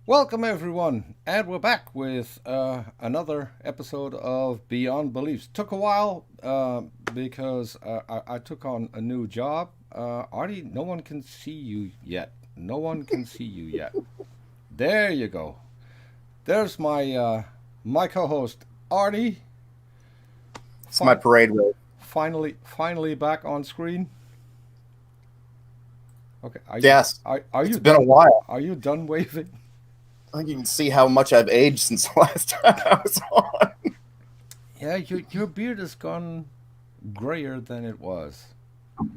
Welcome, everyone, and we're back with another episode of Beyond Beliefs. Took a while because I took on a new job. Artie, no one can see you yet. No one can see you yet. There you go. There's my co-host Artie. It's my parade road. Finally back on screen. Okay, Yes, are you it's been a done? while. Are you done waving? I think you can see how much I've aged since the last time I was on. Yeah, your beard has gone grayer than it was.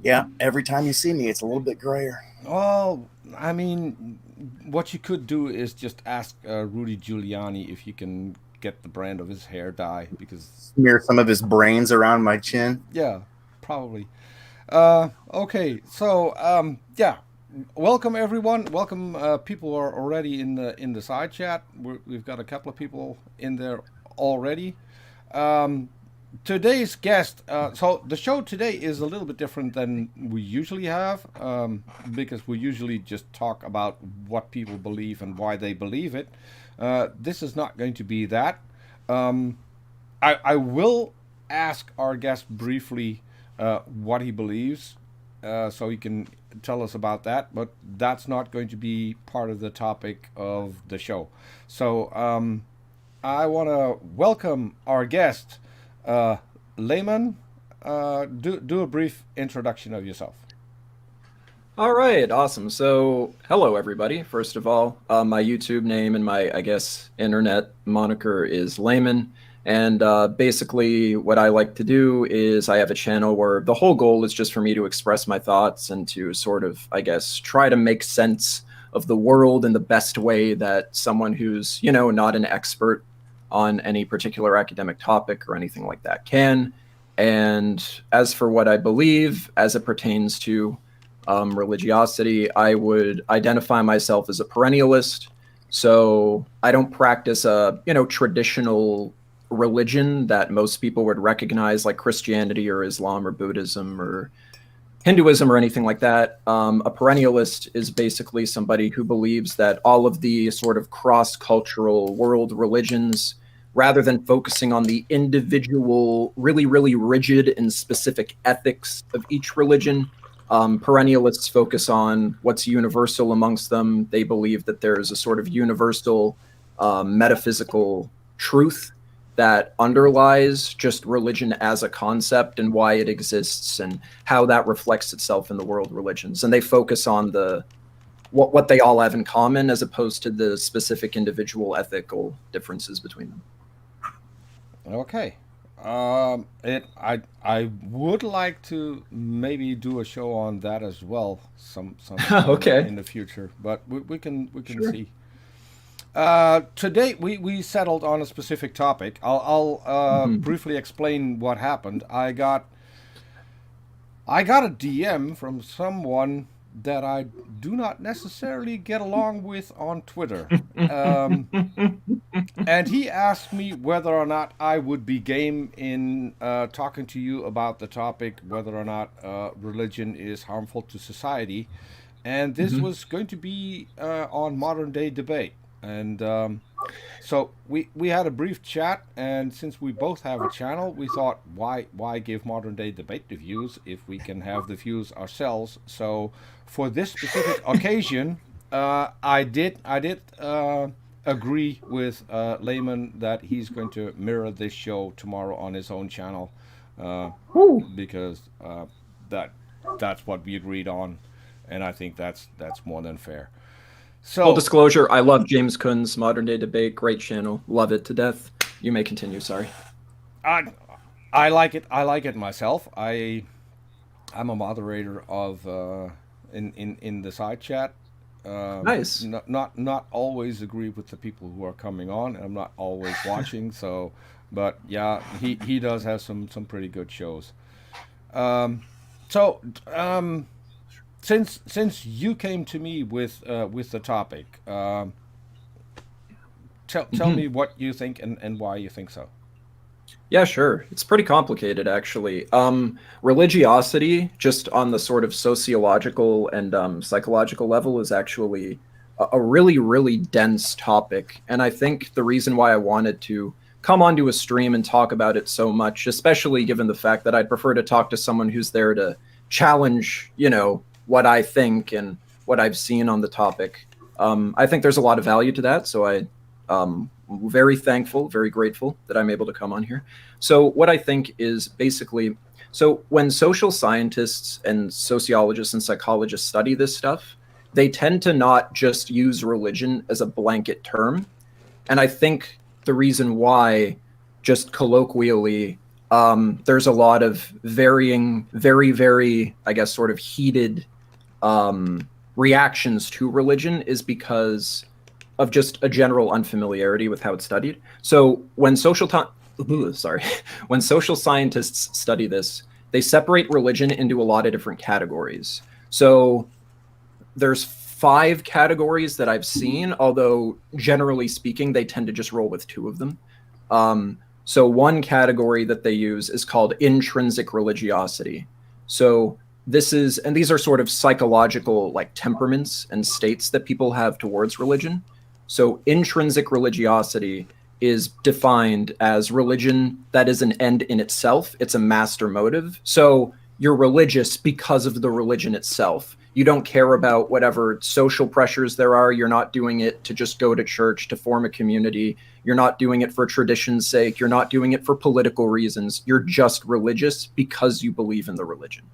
Yeah, every time you see me, it's a little bit grayer. Well, I mean, what you could do is just ask Rudy Giuliani if you can get the brand of his hair dye because, Smear some of his brains around my chin. yeah, probably. Okay, so yeah, welcome everyone. Welcome people who are already in the side chat. We've got a couple of people in there already. Um, Today's guest. So the show today is a little bit different than we usually have because we usually just talk about what people believe and why they believe it. This is not going to be that. Um, I will ask our guest briefly what he believes, so he can tell us about that. But that's not going to be part of the topic of the show. So I want to welcome our guest, uh, Layman. Do a brief introduction of yourself. All right, awesome. So, hello everybody. First of all, my YouTube name and my, I guess, internet moniker is Layman. And basically, what I like to do is I have a channel where the whole goal is just for me to express my thoughts and to sort of, I guess, try to make sense of the world in the best way that someone who's, not an expert on any particular academic topic or anything like that can. And as for what I believe, as it pertains to religiosity, I would identify myself as a perennialist. So I don't practice a traditional religion that most people would recognize, like Christianity or Islam or Buddhism or Hinduism or anything like that. A perennialist is basically somebody who believes that all of the sort of cross-cultural world religions, rather than focusing on the individual, really, really rigid and specific ethics of each religion, perennialists focus on what's universal amongst them. They believe that there is a sort of universal metaphysical truth that underlies just religion as a concept and why it exists and how that reflects itself in the world religions. And they focus on what they all have in common as opposed to the specific individual ethical differences between them. Okay. I would like to maybe do a show on that as well sometime Okay. in the future, but we can Sure. see. Today we settled on a specific topic. I'll Mhm. briefly explain what happened. I got a DM from someone that I do not necessarily get along with on Twitter. Um, and he asked me whether or not I would be game in talking to you about the topic, whether or not religion is harmful to society. And this Mhm. was going to be on modern day debate. And so we had a brief chat, and since we both have a channel, we thought, why give modern day debate the views if we can have the views ourselves? So for this specific occasion, I did agree with Layman that he's going to mirror this show tomorrow on his own channel, uh, Woo. because that that's what we agreed on, and I think that's more than fair. Full So disclosure, I love James Kuhn's Modern Day Debate. Great channel. Love it to death. You may continue. Sorry. I I like it. I like it myself. I'm a moderator of in the side chat. Nice. Not always agree with the people who are coming on, and I'm not always watching. So, but yeah, he does have some pretty good shows. Um, so since you came to me with the topic, tell Mhm. me what you think and why you think so. Yeah, sure. It's pretty complicated, actually. Religiosity, just on the sort of sociological and psychological level, is actually a really, really dense topic. And I think the reason why I wanted to come onto a stream and talk about it so much, especially given the fact that I'd prefer to talk to someone who's there to challenge, what I think and what I've seen on the topic. I think there's a lot of value to that. So I'm very thankful, very grateful that I'm able to come on here. So what I think is basically, so when social scientists and sociologists and psychologists study this stuff, they tend to not just use religion as a blanket term. And I think the reason why, just colloquially, there's a lot of varying, very, very, I guess, sort of heated reactions to religion is because of just a general unfamiliarity with how it's studied. So when when social scientists study this, they separate religion into a lot of different categories. So there's 5 categories that I've seen, although generally speaking, they tend to just roll with 2 of them. So one category that they use is called intrinsic religiosity. So these are sort of psychological like temperaments and states that people have towards religion. So intrinsic religiosity is defined as religion that is an end in itself. It's a master motive. So you're religious because of the religion itself. You don't care about whatever social pressures there are. You're not doing it to just go to church, to form a community. You're not doing it for tradition's sake. You're not doing it for political reasons. You're just religious because you believe in the religion.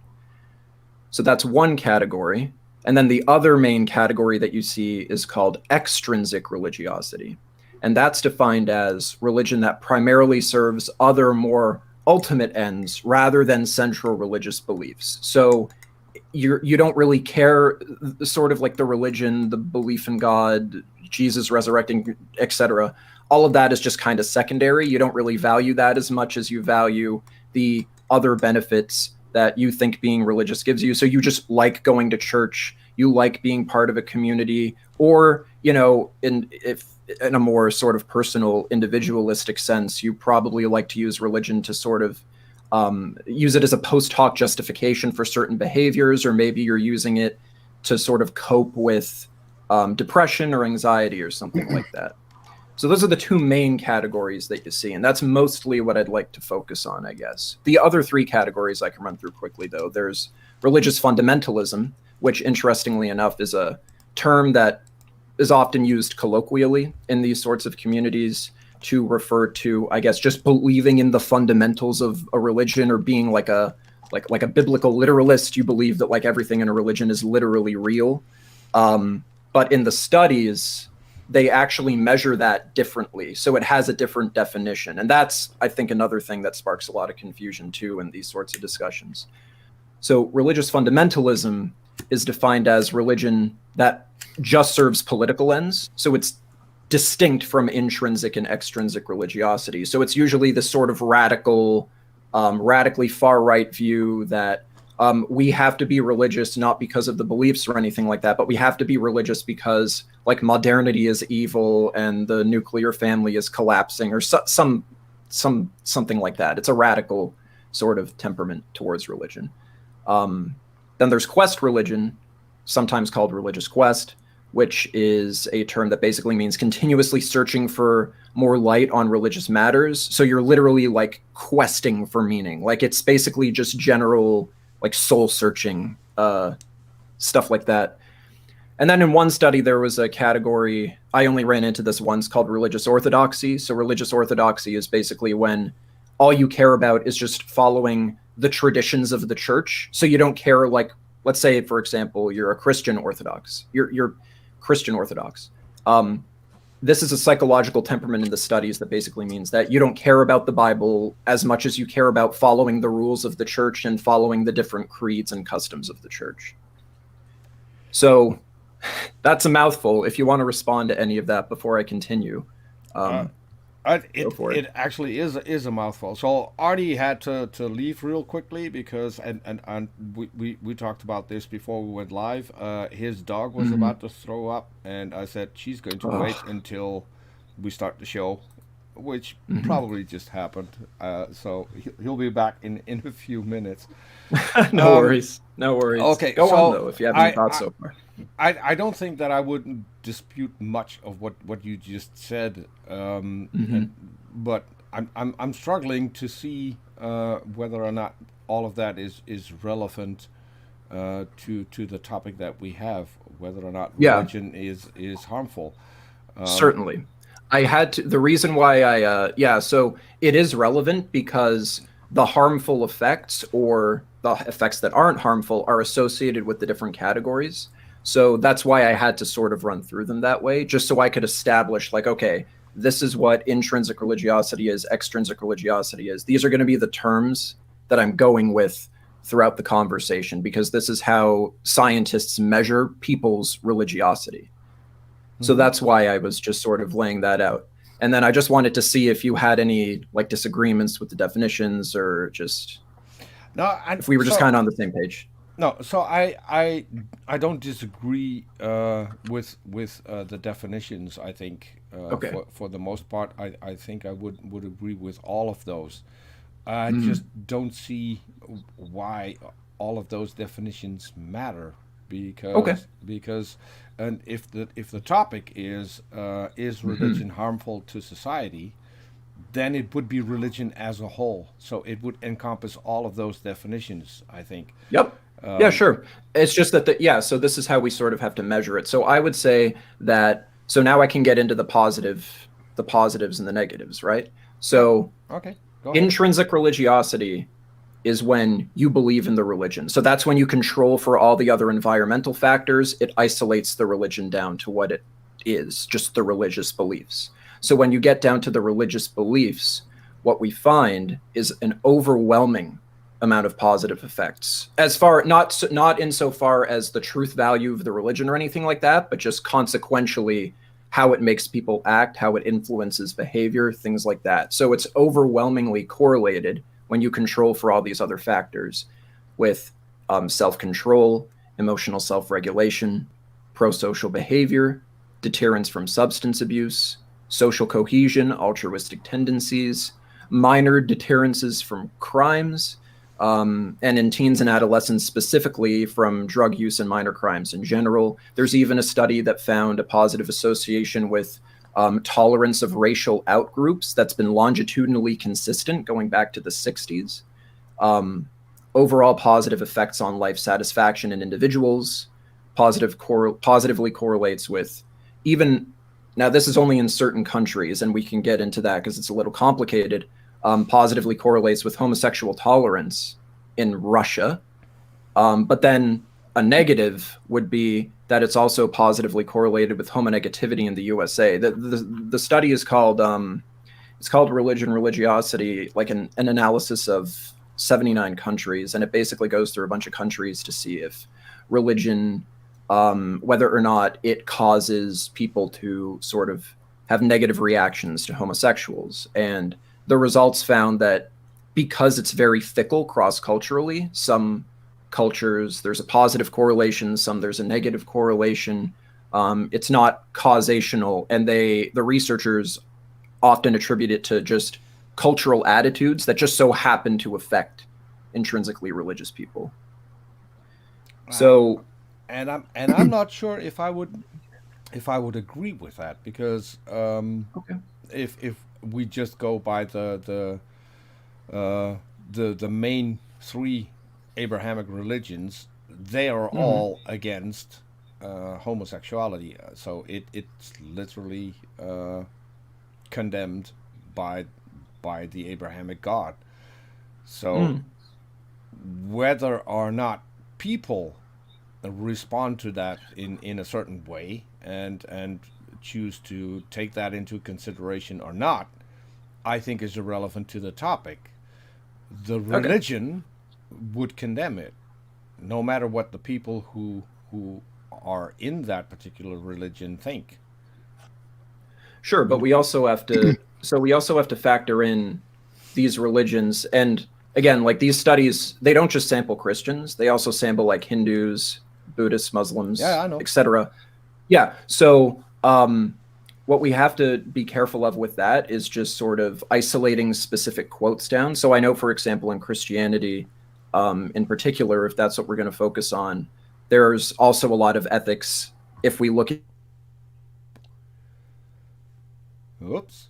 So that's one category. And then the other main category that you see is called extrinsic religiosity. And that's defined as religion that primarily serves other more ultimate ends rather than central religious beliefs. So you don't really care, sort of like the religion, the belief in God, Jesus resurrecting, etc. All of that is just kind of secondary. You don't really value that as much as you value the other benefits that you think being religious gives you. So you just like going to church, you like being part of a community, or, in a more sort of personal, individualistic sense, you probably like to use religion to sort of use it as a post hoc justification for certain behaviors, or maybe you're using it to sort of cope with depression or anxiety or something like that. So those are the 2 main categories that you see, and that's mostly what I'd like to focus on, I guess. The other 3 categories I can run through quickly, though. There's religious fundamentalism, which, interestingly enough, is a term that is often used colloquially in these sorts of communities to refer to, I guess, just believing in the fundamentals of a religion, or being like a biblical literalist. You believe that like everything in a religion is literally real. But in the studies, they actually measure that differently. So it has a different definition. And that's, I think, another thing that sparks a lot of confusion too in these sorts of discussions. So religious fundamentalism is defined as religion that just serves political ends. So it's distinct from intrinsic and extrinsic religiosity. So it's usually this sort of radically far-right view that we have to be religious not because of the beliefs or anything like that, but we have to be religious because like modernity is evil and the nuclear family is collapsing, or something like that. It's a radical sort of temperament towards religion. Then there's quest religion, sometimes called religious quest, which is a term that basically means continuously searching for more light on religious matters. So you're literally like questing for meaning. Like it's basically just general like soul searching, stuff like that. And then in one study, there was a category, I only ran into this once, called religious orthodoxy. So religious orthodoxy is basically when all you care about is just following the traditions of the church. So you don't care, like, let's say, for example, you're a Christian Orthodox. You're Christian Orthodox. This is a psychological temperament in the studies that basically means that you don't care about the Bible as much as you care about following the rules of the church and following the different creeds and customs of the church. So that's a mouthful. If you want to respond to any of that before I continue, go for it. It actually is a mouthful. So Artie had to leave real quickly because and we talked about this before we went live. His dog was about to throw up, and I said she's going to wait until we start the show, which probably just happened. So he'll be back in a few minutes. No worries. Okay, Go so on though if you have any thoughts so far. I don't think that I would dispute much of what you just said, Mhm. but I'm struggling to see whether or not all of that is relevant to the topic that we have, whether or not Yeah, religion is harmful. certainly. I had to, the reason why yeah, so it is relevant because the harmful effects or the effects that aren't harmful are associated with the different categories. So that's why I had to sort of run through them that way, just so I could establish, like, okay, this is what intrinsic religiosity is, extrinsic religiosity is. These are going to be the terms that I'm going with throughout the conversation because this is how scientists measure people's religiosity. So Mhm. that's why I was just sort of laying that out. And then I just wanted to see if you had any like disagreements with the definitions or just No, and if we were just so kind of on the same page. no, so I don't disagree with the definitions. I think Okay. for the most part, I think I would agree with all of those. I just Mm. don't see why all of those definitions matter Okay. because and if the topic is Hmm. religion harmful to society, then it would be religion as a whole. So it would encompass all of those definitions, I think. Yep. Yeah, sure. It's just that yeah, so this is how we sort of have to measure it. So I would say that so now I can get into the positives and the negatives, right? Yep. So Okay. Go ahead. intrinsic religiosity is when you believe in the religion. So that's when you control for all the other environmental factors. It isolates the religion down to what it is, just the religious beliefs. So when you get down to the religious beliefs, what we find is an overwhelming amount of positive effects. As far not insofar as the truth value of the religion or anything like that, but just consequentially how it makes people act, how it influences behavior, things like that. So it's overwhelmingly correlated when you control for all these other factors with self control, emotional self regulation, pro social behavior, deterrence from substance abuse, social cohesion, altruistic tendencies, minor deterrences from crimes, and in teens and adolescents specifically from drug use and minor crimes in general. There's even a study that found a positive association with tolerance of racial outgroups that's been longitudinally consistent going back to the 60s. Um, Overall positive effects on life satisfaction in individuals, positively correlates with even now this is only in certain countries and we can get into that because it's a little complicated. Positively correlates with homosexual tolerance in Russia, but then a negative would be that it's also positively correlated with homonegativity in the USA. The study is called it's called Religion Religiosity, like an analysis of 79 countries, and it basically goes through a bunch of countries to see if religion, whether or not it causes people to sort of have negative reactions to homosexuals. And the results found that because it's very fickle cross culturally, some cultures there's a positive correlation, some there's a negative correlation. It's not causational, and the researchers often attribute it to just cultural attitudes that just so happen to affect intrinsically religious people. Uh, So, and I'm not sure if I would agree with that because okay. if we just go by uh, the main three Abrahamic religions, they are Hmm. all against homosexuality. So it's literally condemned by the Abrahamic God. So Mm. whether or not people respond to that in a certain way and choose to take that into consideration or not, I think is irrelevant to the topic. The Okay. religion would condemn it, no matter what the people who are in that particular religion think. Sure, but Would we also have to we also have to factor in these religions and again, like these studies, they don't just sample Christians, they also sample like Hindus, Buddhists, Yeah, Muslims, I know. etc. Yeah. So, what we have to be careful of with that is just sort of isolating specific quotes down. So I know, for example, in Christianity, in particular, if that's what we're going to focus on, there's also a lot of ethics. If we look Oops.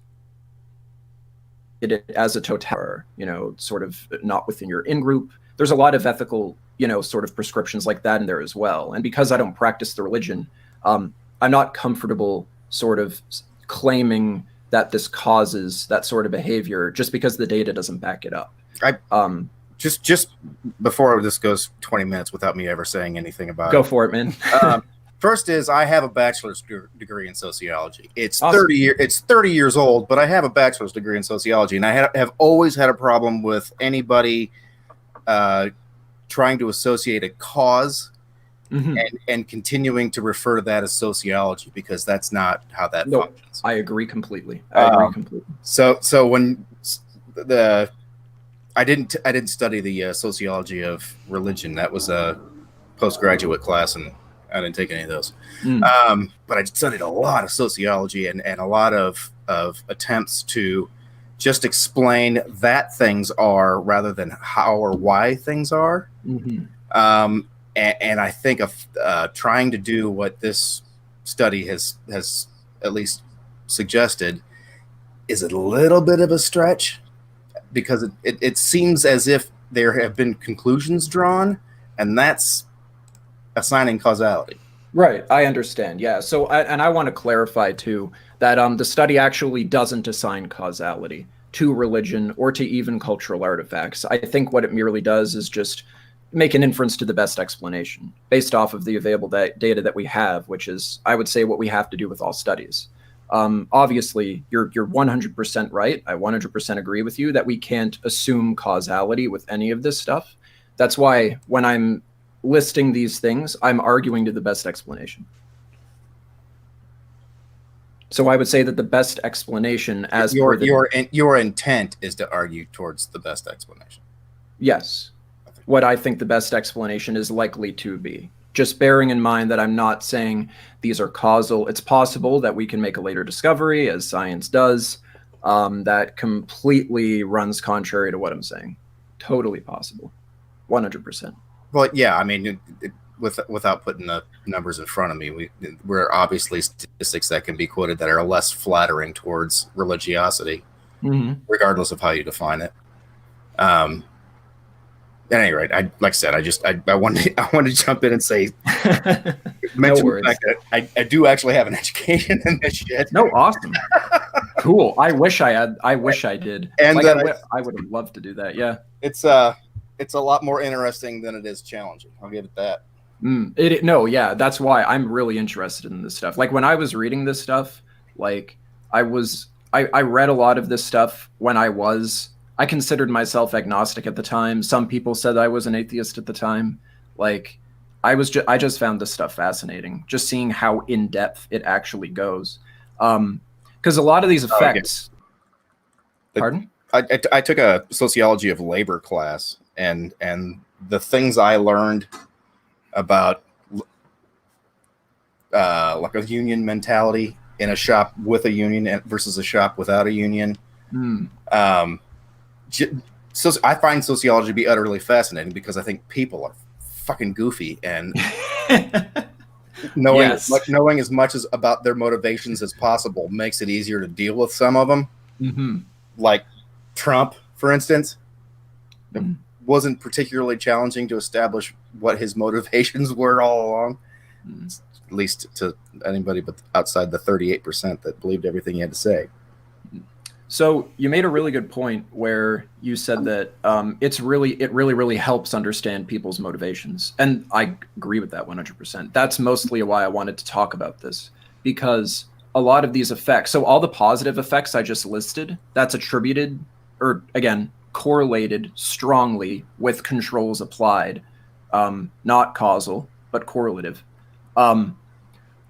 it as a total, sort of not within your in-group. There's a lot of ethical, sort of prescriptions like that in there as well. And because I don't practice the religion, I'm not comfortable sort of claiming that this causes that sort of behavior just because the data doesn't back it up. Just before this goes 20 minutes without me ever saying anything about Go for it, man. First is I have a bachelor's degree in sociology. It's Awesome. 30 years old, but I have a bachelor's degree in sociology, and I have always had a problem with anybody trying to associate a cause and continuing to refer to that as sociology, because that's not how that functions. I agree completely. So when I didn't study the sociology of religion. That was a postgraduate class, and I didn't take any of those. But I studied a lot of sociology and a lot of attempts to just explain that things are rather than how or why things are. And I think of trying to do what this study has at least suggested is a little bit of a stretch, because it seems as if there have been conclusions drawn, and that's assigning causality. Right, I understand. Yeah. So, and I want to clarify too that the study actually doesn't assign causality to religion or to even cultural artifacts. I think what it merely does is just make an inference to the best explanation based off of the available data that we have, which is, I would say, what we have to do with all studies. Obviously, you're 100% right. I 100% agree with you that we can't assume causality with any of this stuff. That's why when I'm listing these things, I'm arguing to the best explanation. So I would say that the best explanation, as your intent is to argue towards the best explanation. Yes, what I think the best explanation is likely to be. Just bearing in mind that I'm not saying these are causal. It's possible that we can make a later discovery, as science does, that completely runs contrary to what I'm saying. Totally possible. 100%. Well, yeah, I mean, without putting the numbers in front of me, we're obviously statistics that can be quoted that are less flattering towards religiosity, regardless of how you define it. At any rate, like I said, I wanted to jump in and say, mention the fact that I do actually have an education in this shit. No, awesome, cool. I wish I did. And I would have loved to do that. Yeah, it's a lot more interesting than it is challenging. I'll give it that. Yeah, that's why I'm really interested in this stuff. Like when I was reading this stuff, like I read a lot of this stuff when I considered myself agnostic at the time. Some people said I was an atheist at the time. Like I just found this stuff fascinating, just seeing how in depth it actually goes. Because a lot of these effects. Pardon? I took a sociology of labor class, and the things I learned about like a union mentality in a shop with a union versus a shop without a union. So I find sociology to be utterly fascinating, because I think people are fucking goofy, and knowing as much as about their motivations as possible makes it easier to deal with some of them. Like Trump, for instance, it wasn't particularly challenging to establish what his motivations were all along, at least to anybody but outside the 38% that believed everything he had to say. So you made a really good point where you said that it really helps understand people's motivations. And I agree with that 100%. That's mostly why I wanted to talk about this, because a lot of these effects, so all the positive effects I just listed, that's attributed, or again, correlated strongly with controls applied, not causal, but correlative.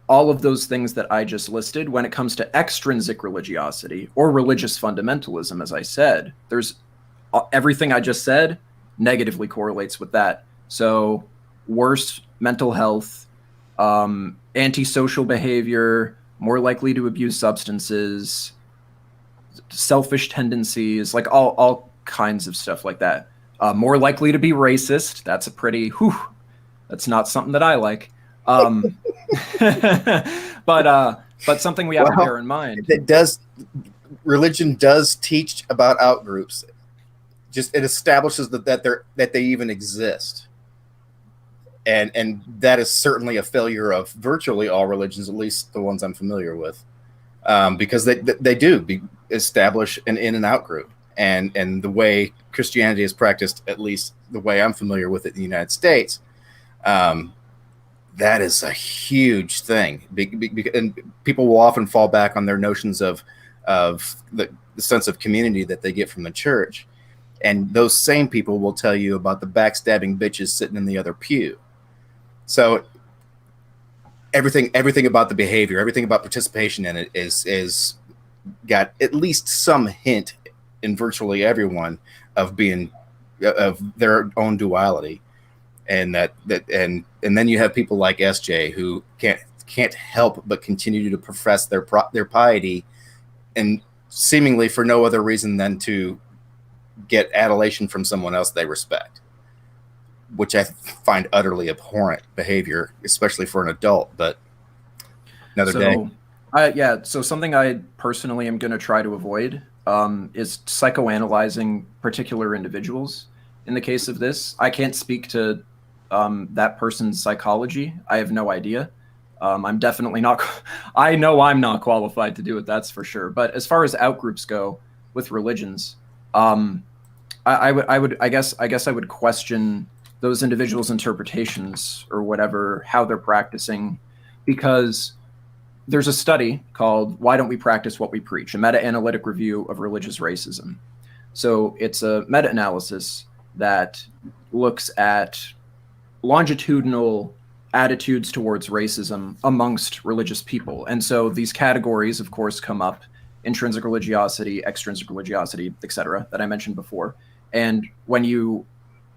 All of those things that I just listed, when it comes to extrinsic religiosity or religious fundamentalism, as I said, there's everything I just said negatively correlates with that. So worse mental health, antisocial behavior, more likely to abuse substances, selfish tendencies, like all kinds of stuff like that. More likely to be racist. That's a pretty, that's not something that I like. But but something we have to bear in mind. Religion does teach about outgroups. Just it establishes that they even exist. And that is certainly a failure of virtually all religions, at least the ones I'm familiar with, because they do establish an in and out group. And the way Christianity is practiced, at least the way I'm familiar with it in the United States, that is a huge thing. And people will often fall back on their notions of the sense of community that they get from the church. And those same people will tell you about the backstabbing bitches sitting in the other pew. So everything about the behavior, everything about participation in it is got at least some hint in virtually everyone of their own duality. And and then you have people like SJ who can't help but continue to profess their piety, and seemingly for no other reason than to get adulation from someone else they respect, which I find utterly abhorrent behavior, especially for an adult. But another day. So something I personally am going to try to avoid is psychoanalyzing particular individuals. In the case of this, I can't speak to that person's psychology. I have no idea. I'm definitely not. I know I'm not qualified to do it. That's for sure. But as far as outgroups go with religions, I guess I would question those individuals' interpretations or whatever, how they're practicing, because there's a study called "Why Don't We Practice What We Preach?" a meta-analytic review of religious racism. So it's a meta-analysis that looks at longitudinal attitudes towards racism amongst religious people. And so these categories, of course, come up: intrinsic religiosity, extrinsic religiosity, etc., that I mentioned before. And when you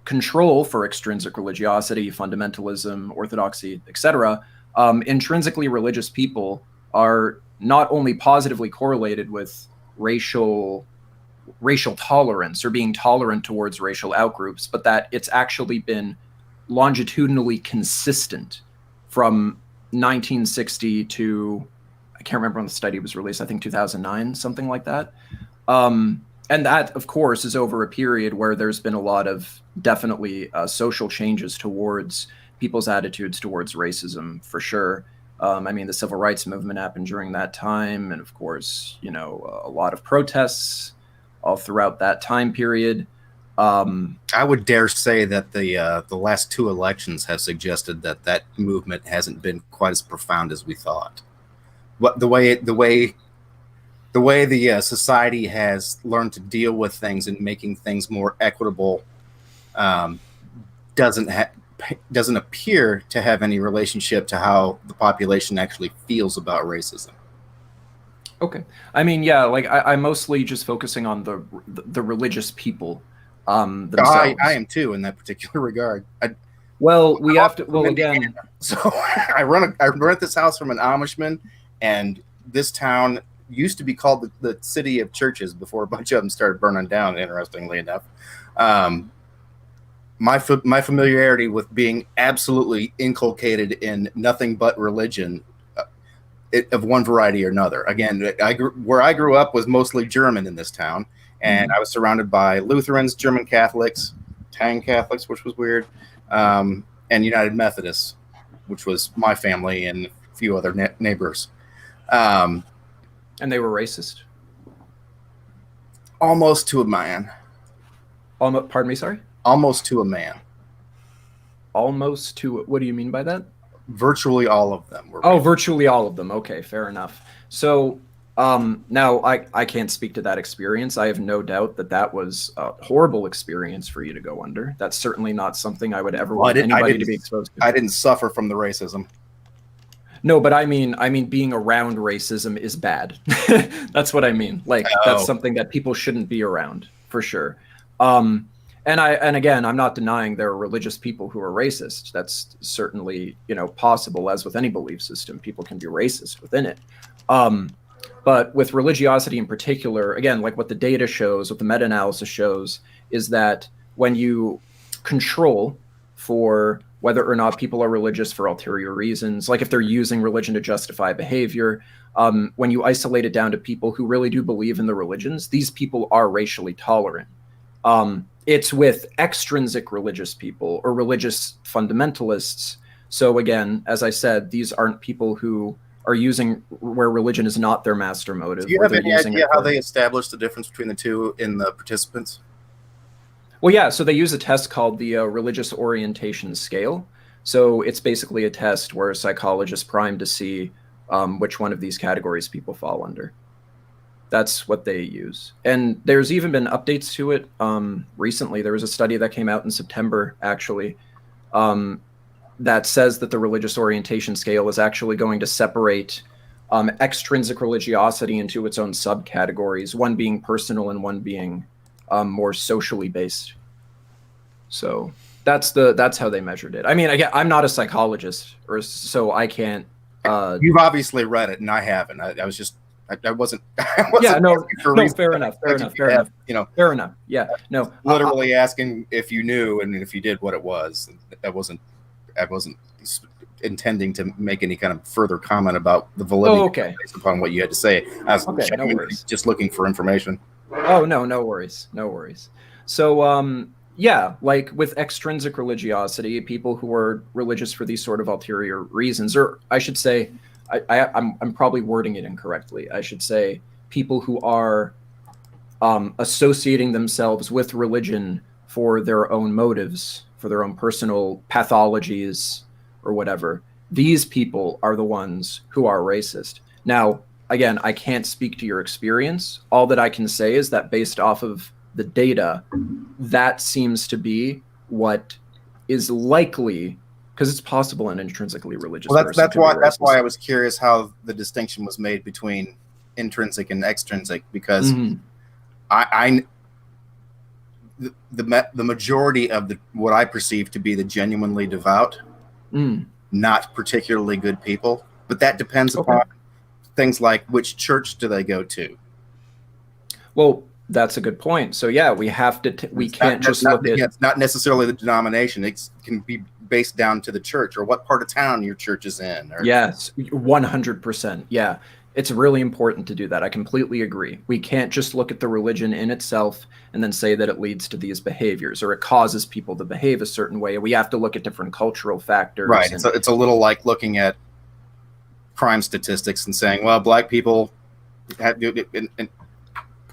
control for extrinsic religiosity, fundamentalism, orthodoxy, etc., intrinsically religious people are not only positively correlated with racial tolerance or being tolerant towards racial outgroups, but that it's actually been longitudinally consistent from 1960 to, I can't remember when the study was released, I think 2009, something like that. And that, of course, is over a period where there's been a lot of definitely social changes towards people's attitudes towards racism, for sure. I mean, the civil rights movement happened during that time. And of course, a lot of protests all throughout that time period. I would dare say that the last two elections have suggested that movement hasn't been quite as profound as we thought. What the way the society has learned to deal with things and making things more equitable doesn't appear to have any relationship to how the population actually feels about racism. Okay, I mean, yeah, like I'm mostly just focusing on the religious people themselves. I am too in that particular regard. Again. So I rent this house from an Amishman, and this town used to be called the city of churches before a bunch of them started burning down, interestingly enough. My familiarity with being absolutely inculcated in nothing but religion of one variety or another. Again, where I grew up was mostly German in this town, and I was surrounded by Lutherans, German Catholics, Italian Catholics, which was weird, and United Methodists, which was my family and a few other neighbors. And they were racist? Almost to a man. Pardon me, sorry? Almost to a man. Almost to, what do you mean by that? Virtually all of them were. Oh, virtually all of them. Okay, fair enough. So now I can't speak to that experience. I have no doubt that was a horrible experience for you to go under. That's certainly not something I would ever want anybody to be exposed to. I didn't suffer from the racism. No, but I mean, being around racism is bad. That's what I mean. Like, that's something that people shouldn't be around, for sure. And again, I'm not denying there are religious people who are racist. That's certainly, possible, as with any belief system. People can be racist within it. But with religiosity in particular, again, like what the data shows, what the meta-analysis shows, is that when you control for whether or not people are religious for ulterior reasons, like if they're using religion to justify behavior, when you isolate it down to people who really do believe in the religions, these people are racially tolerant. It's with extrinsic religious people or religious fundamentalists. So again, as I said, these aren't people who are using where religion is not their master motive. Do you have any idea how they established the difference between the two in the participants? Well, yeah, so they use a test called the Religious Orientation Scale. So it's basically a test where a psychologist primed to see which one of these categories people fall under. That's what they use. And there's even been updates to it recently. There was a study that came out in September, actually, that says that the religious orientation scale is actually going to separate extrinsic religiosity into its own subcategories, one being personal and one being more socially based. So that's how they measured it. I mean, I'm not a psychologist, so I can't. You've obviously read it, and I haven't. I wasn't. Yeah, no, fair enough. You know, fair enough. Yeah, no. Literally asking if you knew, and if you did, what it was. I wasn't intending to make any kind of further comment about the validity based upon what you had to say. I was just looking for information. Oh, no worries. So, yeah, like with extrinsic religiosity, people who are religious for these sort of ulterior reasons, or I should say, I'm probably wording it incorrectly. I should say people who are associating themselves with religion for their own motives, for their own personal pathologies or whatever. These people are the ones who are racist. Now, again, I can't speak to your experience. All that I can say is that based off of the data, that seems to be what is likely, because it's possible an intrinsically religious person. That's why I was curious how the distinction was made between intrinsic and extrinsic, because the majority of what I perceive to be the genuinely devout, not particularly good people, but that depends upon things like which church do they go to. Well, that's a good point. So yeah, we have to. We can't just look at. It's not necessarily the denomination. It can be based down to the church or what part of town your church is in. Yes, 100%. Yeah, it's really important to do that. I completely agree. We can't just look at the religion in itself and then say that it leads to these behaviors or it causes people to behave a certain way. We have to look at different cultural factors. Right. It's a little like looking at crime statistics and saying, well, black people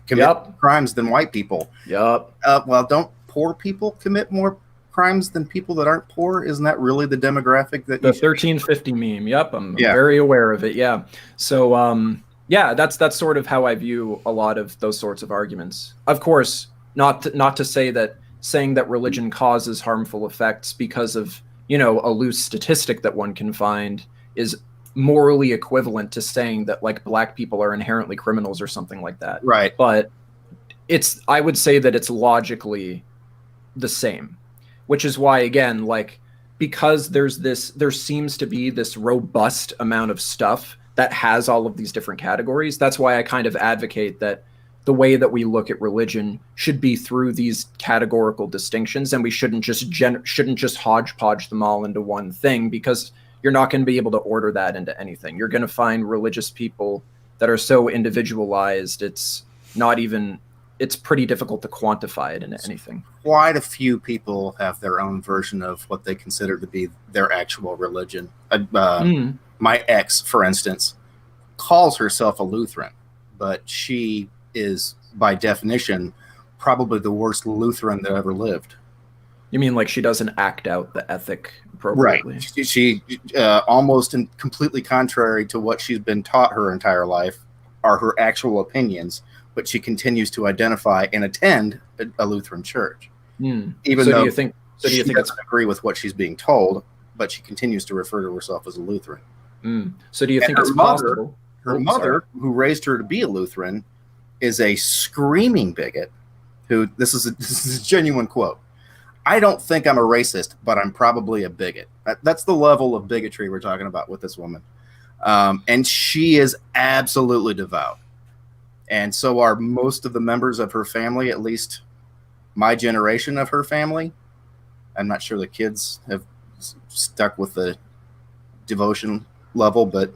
commit crimes than white people. Well, don't poor people commit more crimes than people that aren't poor? Isn't that really the demographic that the 1350 meme? I'm very aware of it. Yeah. So that's sort of how I view a lot of those sorts of arguments. Of course, not to say that saying that religion causes harmful effects because of, a loose statistic that one can find is morally equivalent to saying that like black people are inherently criminals or something like that. Right. But I would say that it's logically the same, which is why, again, like, because there seems to be this robust amount of stuff that has all of these different categories. That's why I kind of advocate that the way that we look at religion should be through these categorical distinctions, and we shouldn't just hodgepodge them all into one thing, because you're not going to be able to order that into anything. You're going to find religious people that are so individualized, it's pretty difficult to quantify it into anything. Quite a few people have their own version of what they consider to be their actual religion. My ex, for instance, calls herself a Lutheran, but she is, by definition, probably the worst Lutheran that ever lived. You mean like she doesn't act out the ethic appropriately? Right. She almost and completely contrary to what she's been taught her entire life are her actual opinions, but she continues to identify and attend a Lutheran church. Even though do you think doesn't agree with what she's being told, but she continues to refer to herself as a Lutheran. So do you think it's possible? Her mother, who raised her to be a Lutheran, is a screaming bigot who, this is a genuine quote, "I don't think I'm a racist, but I'm probably a bigot." That's the level of bigotry we're talking about with this woman. And she is absolutely devout. And so are most of the members of her family, at least my generation of her family. I'm not sure the kids have stuck with the devotion level, but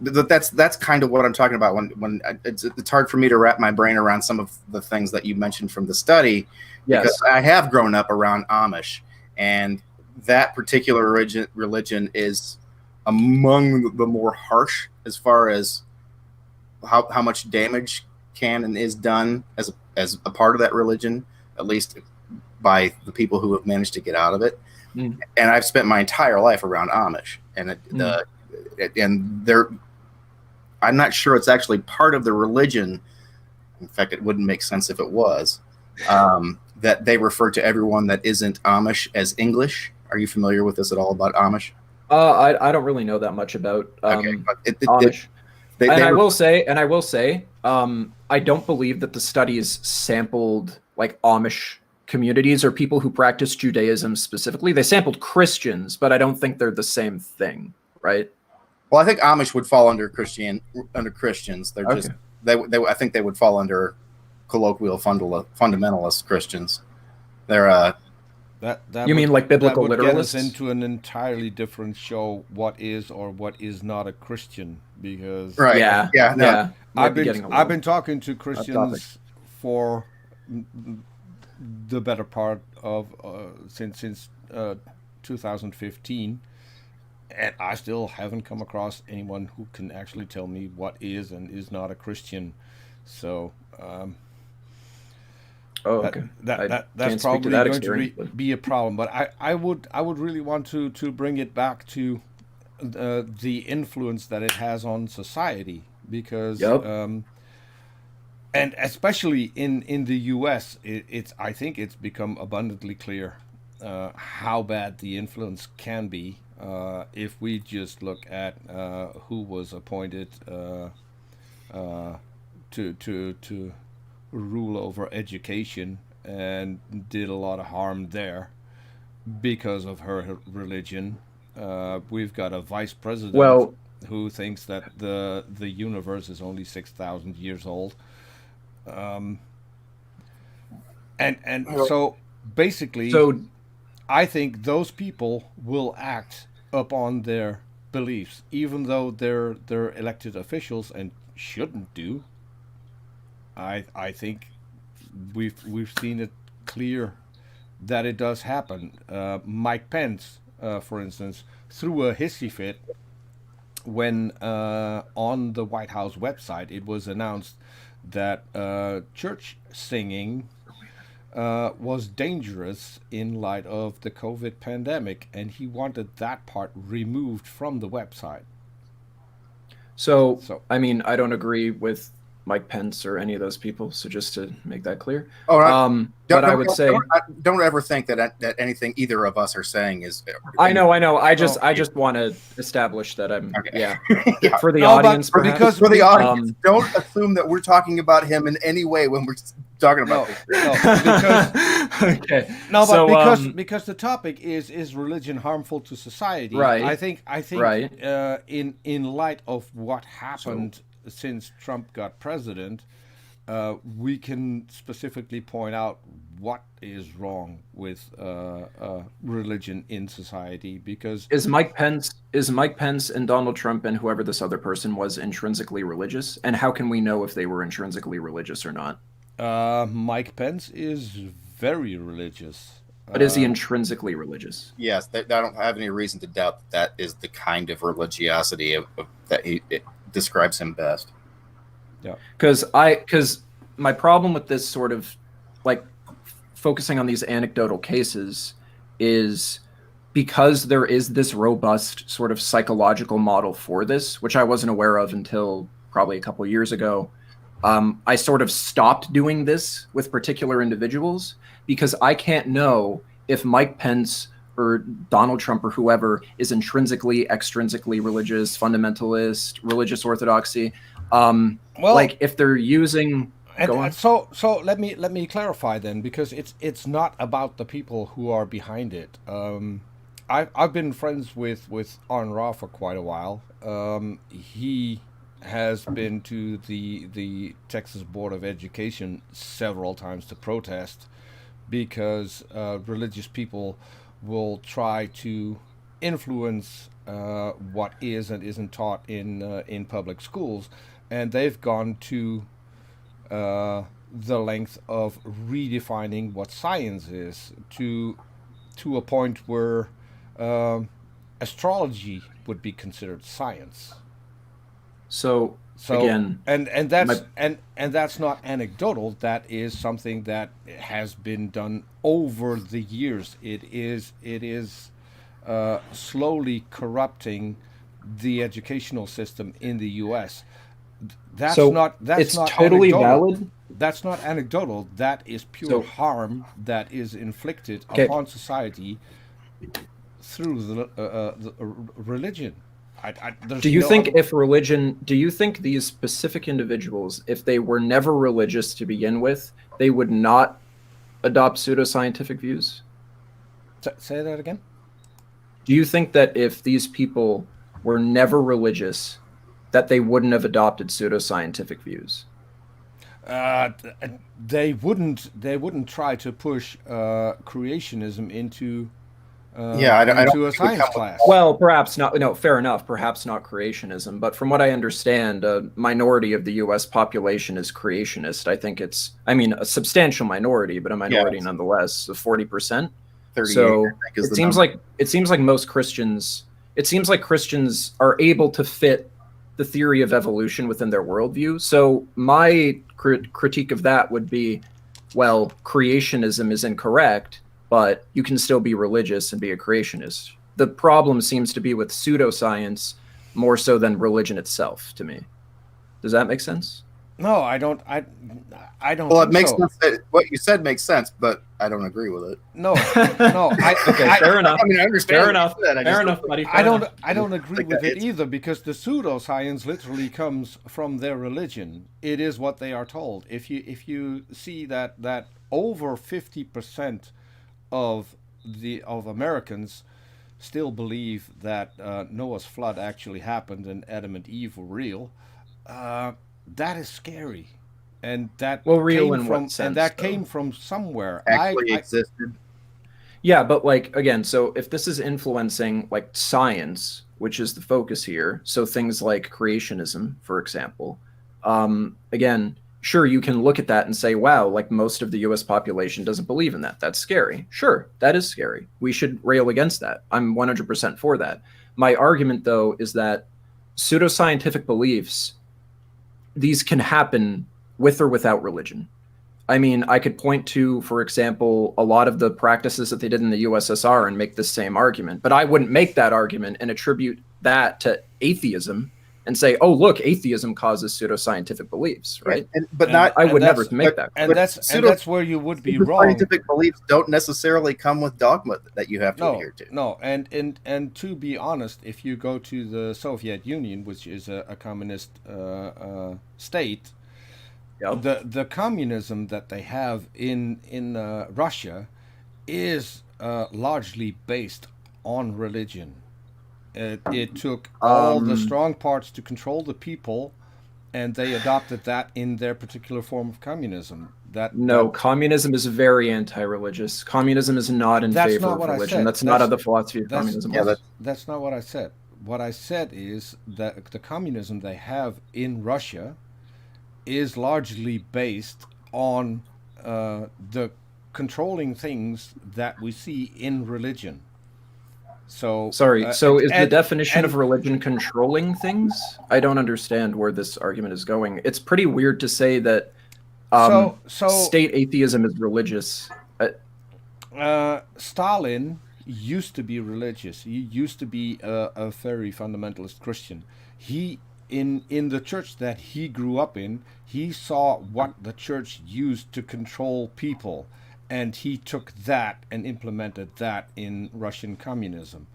That's kind of what I'm talking about when it's hard for me to wrap my brain around some of the things that you mentioned from the study, because I have grown up around Amish, and that particular religion is among the more harsh as far as how much damage can and is done as a part of that religion, at least by the people who have managed to get out of it. And I've spent my entire life around Amish, and I'm not sure it's actually part of the religion. In fact, it wouldn't make sense if it was. That they refer to everyone that isn't Amish as English. Are you familiar with this at all about Amish? I don't really know that much about Amish. I will say, I don't believe that the studies sampled like Amish communities or people who practice Judaism specifically. They sampled Christians, but I don't think they're the same thing, right? Well, I think Amish would fall under Christians. They're just I think they would fall under colloquial fundamentalist Christians. They're you mean like biblical that would literalists? get us into an entirely different show. What is or what is not a Christian? Because I've been talking to Christians for the better part of since 2015, and I still haven't come across anyone who can actually tell me what is and is not a Christian. So that's probably going to be a problem. But I would really want to bring it back to the influence that it has on society, because and especially in the U.S., I think it's become abundantly clear how bad the influence can be if we just look at who was appointed to rule over education and did a lot of harm there because of her religion. We've got a vice president who thinks that the universe is only 6,000 years old. So basically, I think those people will act upon their beliefs, even though they're elected officials and shouldn't do. I think we've seen it clear that it does happen. Mike Pence, for instance, threw a hissy fit when on the White House website it was announced that church singing was dangerous in light of the COVID pandemic, and he wanted that part removed from the website. So I mean, I don't agree with Mike Pence or any of those people. So just to make that clear, but I would say don't ever think that anything either of us are saying is. I know. I just want to establish that I'm for the audience. Because for the audience, don't assume that we're talking about him in any way when we're talking about this. Because the topic is religion harmful to society? Right. I think in light of what happened since Trump got president, we can specifically point out what is wrong with religion in society. Because is Mike Pence and Donald Trump and whoever this other person was intrinsically religious? And how can we know if they were intrinsically religious or not? Mike Pence is very religious. But is he intrinsically religious? Yes, I don't have any reason to doubt that is the kind of religiosity that it describes him best. Yeah, because my problem with this sort of like focusing on these anecdotal cases is because there is this robust sort of psychological model for this, which I wasn't aware of until probably a couple of years ago. I sort of stopped doing this with particular individuals because I can't know if Mike Pence or Donald Trump or whoever is intrinsically, extrinsically religious, fundamentalist, religious orthodoxy. Like if they're using. So let me clarify then, because it's not about the people who are behind it. I've been friends with Arn Ra for quite a while. He has been to the Texas Board of Education several times to protest because religious people will try to influence what is and isn't taught in public schools, and they've gone to the length of redefining what science is to a point where astrology would be considered science. So again, and that's not anecdotal. That is something that has been done over the years. It is slowly corrupting the educational system in the U.S. That's not totally anecdotal. valid. That's not anecdotal. That is pure harm that is inflicted upon society through the religion. Do you think do you think these specific individuals, if they were never religious to begin with, they would not adopt pseudoscientific views? Say that again? Do you think that if these people were never religious, that they wouldn't have adopted pseudoscientific views? They wouldn't try to push creationism into a science class. Well, perhaps not. No, fair enough. Perhaps not creationism, but from what I understand, a minority of the U.S. population is creationist. I think a substantial minority, but a minority nonetheless, 40%. So it seems like most Christians. It seems like Christians are able to fit the theory of evolution within their worldview. So my critique of that would be, well, creationism is incorrect, but you can still be religious and be a creationist. The problem seems to be with pseudoscience more so than religion itself, to me. Does that make sense? No, I don't. I don't. Well, it makes sense. What you said makes sense, but I don't agree with it. No. Fair enough. I mean, I understand. Fair enough. Fair enough, buddy. I don't agree with it either, because the pseudoscience literally comes from their religion. It is what they are told. If you see that over 50% of Americans still believe that Noah's flood actually happened and Adam and Eve were real, that is scary, and that real in what sense? And that came from somewhere. Actually existed. Yeah, but again, so if this is influencing science, which is the focus here, so things like creationism, for example, again, sure, you can look at that and say, wow, most of the U.S. population doesn't believe in that. That's scary. Sure, that is scary. We should rail against that. I'm 100% for that. My argument, though, is that pseudoscientific beliefs, these can happen with or without religion. I mean, I could point to, for example, a lot of the practices that they did in the USSR and make the same argument, but I wouldn't make that argument and attribute that to atheism and say, oh, look, atheism causes pseudoscientific beliefs, right? I would never make that. And that's where you would be wrong. Scientific beliefs don't necessarily come with dogma that you have to adhere to. No, and to be honest, if you go to the Soviet Union, which is a communist state, the communism that they have in Russia is largely based on religion. It took all the strong parts to control the people, and they adopted that in their particular form of communism. Communism is very anti-religious. Communism is not in favor of religion. That's not how the philosophy of communism was. That's not what I said. What I said is that the communism they have in Russia is largely based on the controlling things that we see in religion. So sorry. So is the definition of religion controlling things? I don't understand where this argument is going. It's pretty weird to say that state atheism is religious. Stalin used to be religious. He used to be a very fundamentalist Christian. He in the church that he grew up in, he saw what the church used to control people. And he took that and implemented that in Russian communism.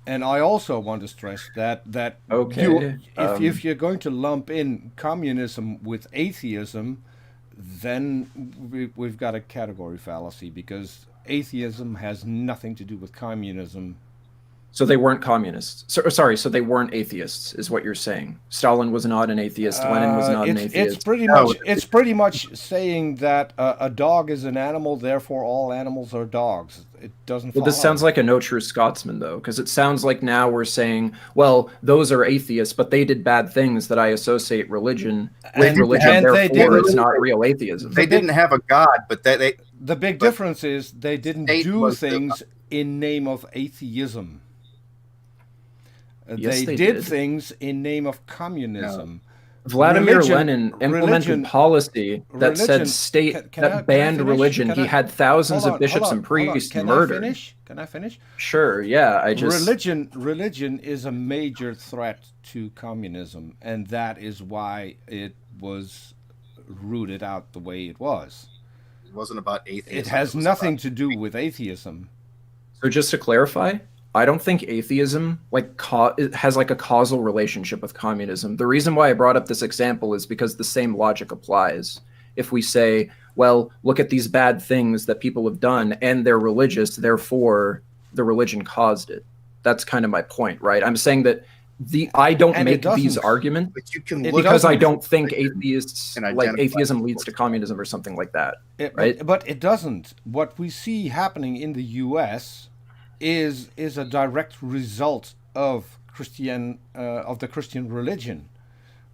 And I also want to stress that if you're going to lump in communism with atheism, then we've got a category fallacy, because atheism has nothing to do with communism So they weren't communists. So they weren't atheists, is what you're saying. Stalin was not an atheist. Lenin was not an atheist. It's pretty much saying that a dog is an animal, therefore all animals are dogs. It doesn't. Well, this sounds like a no true Scotsman, though, because it sounds like now we're saying, well, those are atheists, but they did bad things that I associate religion with religion. And therefore, it's not real atheism. They didn't have a god, but they. The big difference is they didn't do things in name of atheism. Yes, they did things in name of communism. No. Vladimir Lenin implemented policy that said that banned religion. He had thousands of bishops and priests murdered. Can I finish? Sure, yeah. Religion is a major threat to communism, and that is why it was rooted out the way it was. It wasn't about atheism. It has nothing to do with atheism. So just to clarify, I don't think atheism has like a causal relationship with communism. The reason why I brought up this example is because the same logic applies. If we say, well, look at these bad things that people have done and they're religious, therefore the religion caused it. That's kind of my point, right? I'm saying that I don't make these arguments because I don't think atheism leads to communism or something like that, right? But it doesn't. What we see happening in the U.S. is a direct result of the Christian religion.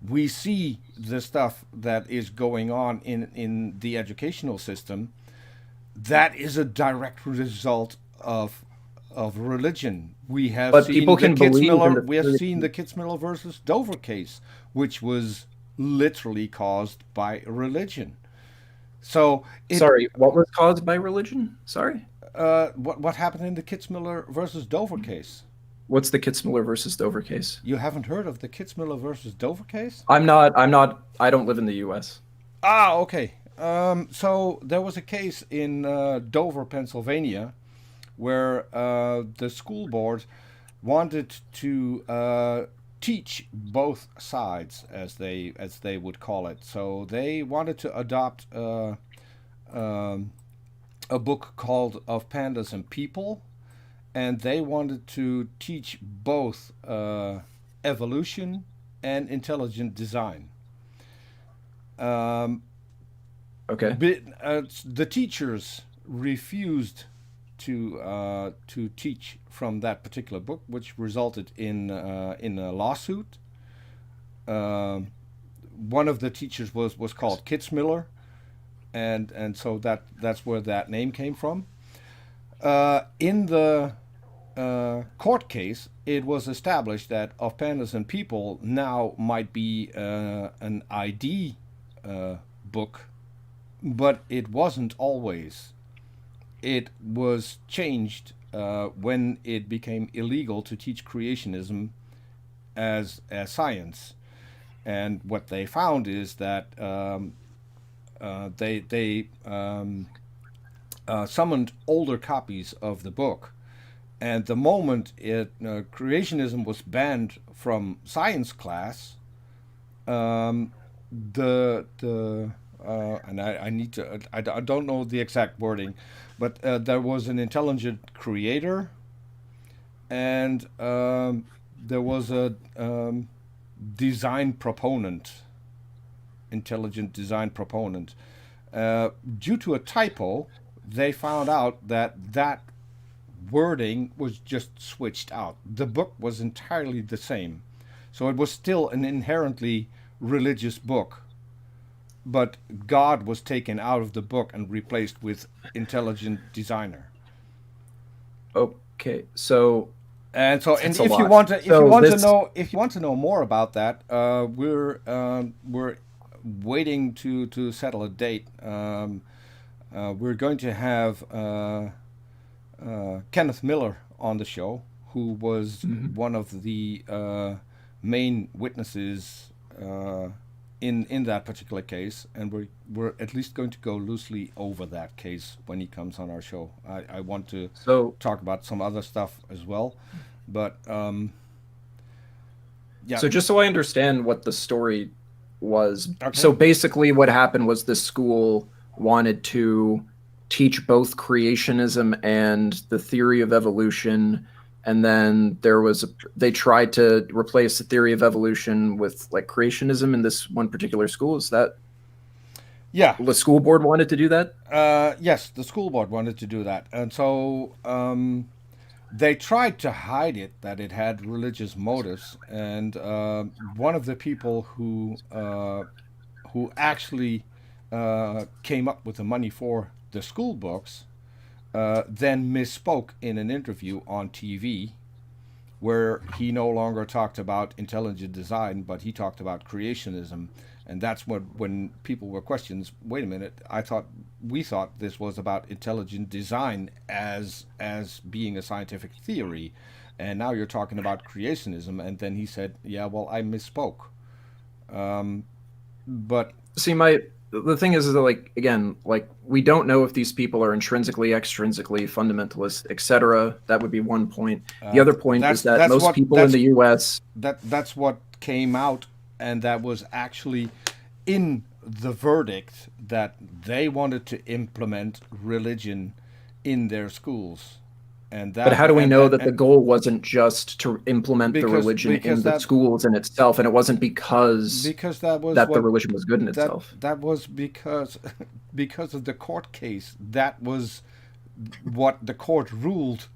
We see the stuff that is going on in the educational system. That is a direct result of religion. We have seen the Kitzmiller versus Dover case, which was literally caused by religion. So sorry, what was caused by religion? Sorry. What happened in the Kitzmiller versus Dover case? What's the Kitzmiller versus Dover case? You haven't heard of the Kitzmiller versus Dover case? I don't live in the U.S. Ah, okay. So there was a case in Dover, Pennsylvania, where the school board wanted to teach both sides, as they would call it. So they wanted to adopt a book called Of Pandas and People, and they wanted to teach both evolution and intelligent design. Okay. The teachers refused to teach from that particular book, which resulted in a lawsuit. One of the teachers was called Kitzmiller, and so that's where that name came from. In the court case, it was established that Of Pandas and People now might be an ID book, but it wasn't always. It was changed when it became illegal to teach creationism as science. And what they found is that they summoned older copies of the book, and the moment creationism was banned from science class, and I don't know the exact wording, but there was an intelligent creator, and there was a intelligent design proponent. Due to a typo, they found out that wording was just switched out. The book was entirely the same. So it was still an inherently religious book, but God was taken out of the book and replaced with intelligent designer. Okay, so if you want to know more about that, we're waiting to settle a date. We're going to have Kenneth Miller on the show, who was one of the main witnesses in that particular case, and we're at least going to go loosely over that case when he comes on our show. I want to talk about some other stuff as well, but yeah. So just so I understand what the story was, so basically what happened was the school wanted to teach both creationism and the theory of evolution and then they tried to replace the theory of evolution with like creationism in this one particular school. Is that? Yeah. The school board wanted to do that? Yes, the school board wanted to do that. And so they tried to hide it, that it had religious motives. And one of the people who actually came up with the money for the school books then misspoke in an interview on TV, where he no longer talked about intelligent design, but he talked about creationism. And that's when people were questions, wait a minute, we thought this was about intelligent design as being a scientific theory, and now you're talking about creationism. And then he said, yeah, well, I misspoke. But see, the thing is that, like, again, like, we don't know if these people are intrinsically, extrinsically fundamentalist, etc. That would be one point. The other point is that most people in the U.S. That's what came out, and that was actually in the verdict, that they wanted to implement religion in their schools. But how do we know that the goal wasn't just to implement the religion in the schools in itself, and it wasn't because the religion was good in itself? That was because of the court case. That was what the court ruled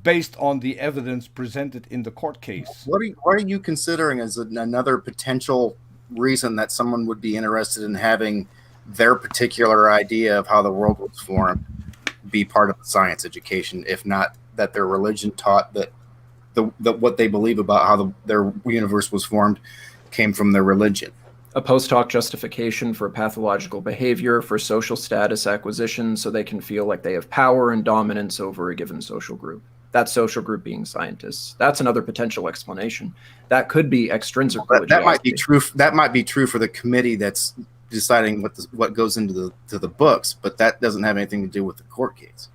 based on the evidence presented in the court case. What are you considering as another potential reason that someone would be interested in having their particular idea of how the world was formed be part of the science education, if not that their religion taught that what they believe about how their universe was formed came from their religion? A post hoc justification for pathological behavior, for social status acquisition, so they can feel like they have power and dominance over a given social group. That social group being scientists. That's another potential explanation. That could be extrinsic religiosity. That might be true. That might be true for the committee that's deciding what goes into the books, but that doesn't have anything to do with the court case.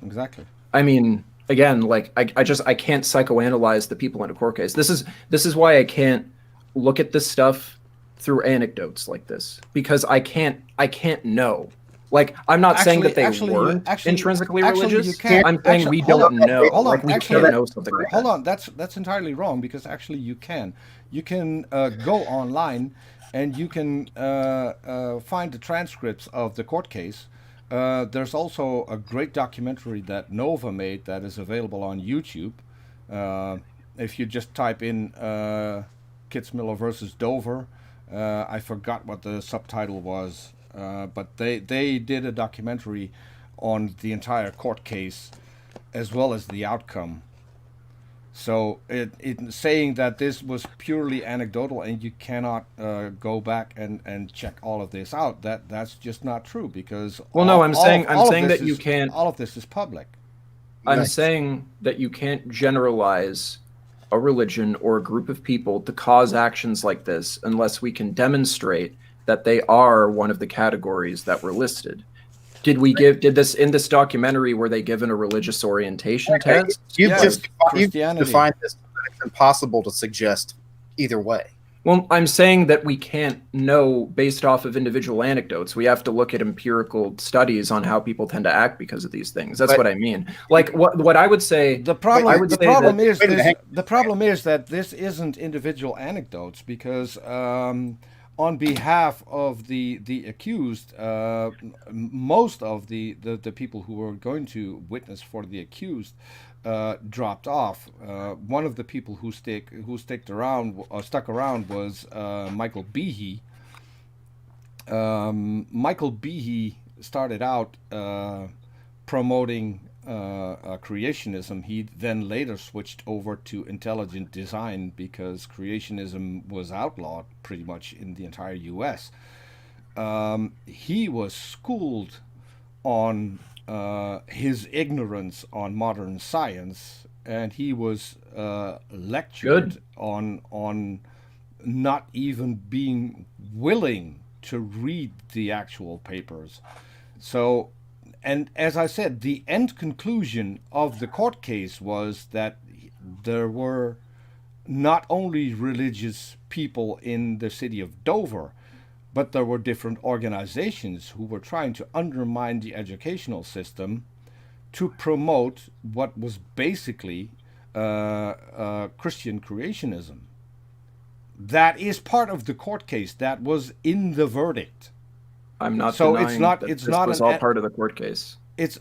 Exactly. I mean, again, like I can't psychoanalyze the people in a court case. This is why I can't look at this stuff through anecdotes like this, because I can't know. Like, I'm not saying that they weren't intrinsically religious. I'm saying we don't know. Hold on, like, we can't know something like that. Hold on, that's entirely wrong, because actually you can go online and you can find the transcripts of the court case. There's also a great documentary that Nova made that is available on YouTube. If you just type in Kitzmiller versus Dover, I forgot what the subtitle was, but they did a documentary on the entire court case as well as the outcome. So it saying that this was purely anecdotal and you cannot go back and check all of this out, that's just not true, because I'm saying that you can't. All of this is public. I'm saying that you can't generalize a religion or a group of people to cause actions like this unless we can demonstrate that they are one of the categories that were listed. Did this in this documentary, were they given a religious orientation test? You've defined this. It's impossible to suggest either way. Well, I'm saying that we can't know based off of individual anecdotes. We have to look at empirical studies on how people tend to act because of these things. That's what I mean. Like what I would say. The problem is that this isn't individual anecdotes, because on behalf of the accused, most of the people who were going to witness for the accused dropped off. One of the people who stuck around was Michael Behe. Michael Behe started out promoting creationism. He then later switched over to intelligent design because creationism was outlawed pretty much in the entire U.S. He was schooled on his ignorance on modern science, and he was lectured on not even being willing to read the actual papers. So, and as I said, the end conclusion of the court case was that there were not only religious people in the city of Dover, but there were different organizations who were trying to undermine the educational system to promote what was basically Christian creationism. That is part of the court case. That was in the verdict. I'm not So denying it's not. that It's this not was an. all part of the court case. It's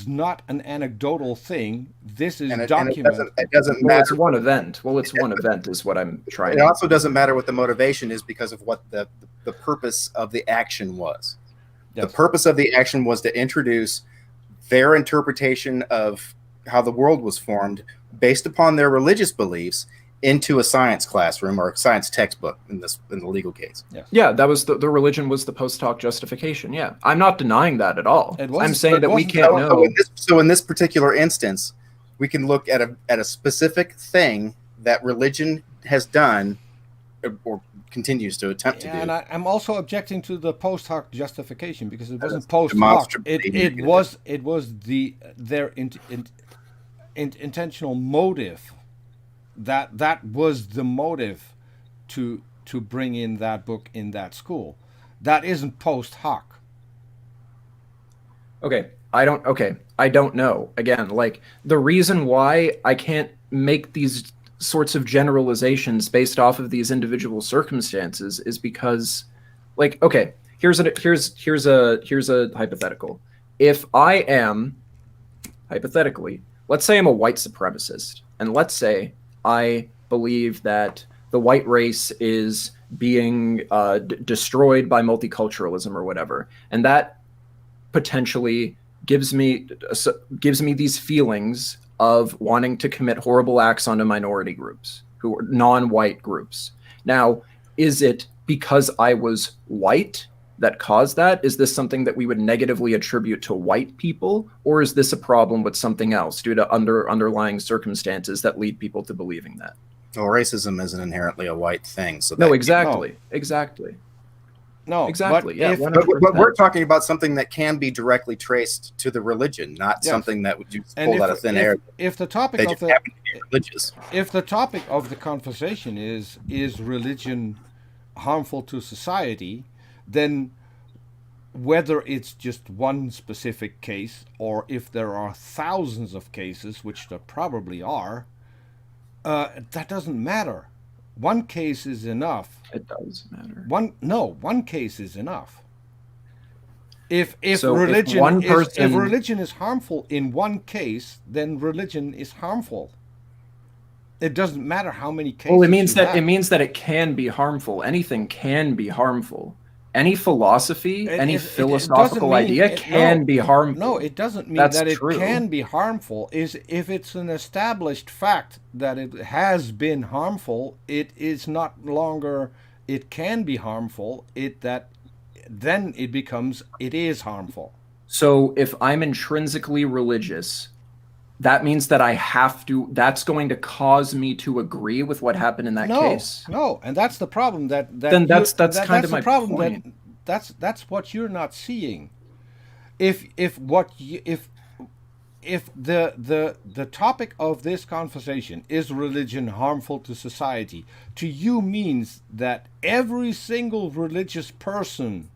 not an anecdotal thing. This is And documented. it doesn't Well, matter. it's one event. Well, it's one event is what I'm trying It to also doesn't matter what the motivation is because of what the purpose of the action was. Yes. The purpose of the action was to introduce their interpretation of how the world was formed based upon their religious beliefs into a science classroom or a science textbook in the legal case. Yes. Yeah, that was the religion was the post hoc justification. Yeah, I'm not denying that at all. I'm saying that we can't know. So in this particular instance, we can look at a specific thing that religion has done or continues to attempt to do. And I'm also objecting to the post hoc justification because it wasn't post hoc. It was their intentional motive. That was the motive to bring in that book in that school. That isn't post hoc. Okay, I don't know. Again, like the reason why I can't make these sorts of generalizations based off of these individual circumstances is because, like, okay, here's a hypothetical. If I am hypothetically, let's say I'm a white supremacist, and let's say I believe that the white race is being destroyed by multiculturalism or whatever, and that potentially gives me these feelings of wanting to commit horrible acts onto minority groups who are non-white groups. Now, is it because I was white that caused that? Is this something that we would negatively attribute to white people, or is this a problem with something else due to underlying circumstances that lead people to believing that? Well, racism isn't inherently a white thing. So no, exactly. No, exactly. But but we're talking about something that can be directly traced to the religion, not something that would just pulled out of thin air. If the topic of if the topic of the conversation is religion harmful to society, then whether it's just one specific case or if there are thousands of cases, which there probably are, that doesn't matter. One case is enough. It does matter. One case is enough. If religion is harmful in one case, then religion is harmful. It doesn't matter how many cases. Well, it means that it can be harmful. Anything can be harmful. Any philosophy, any philosophical idea can be harmful. No, it doesn't mean That's that it true. can be harmful. Is if it's an established fact that it has been harmful, it is not longer it can be harmful. Then it becomes it is harmful. So if I'm intrinsically religious, that means that I have to. That's going to cause me to agree with what happened in that case. No, and that's the problem. That's kind of my problem. point. That's what you're not seeing. If the topic of this conversation is religion harmful to society, to you means that every single religious person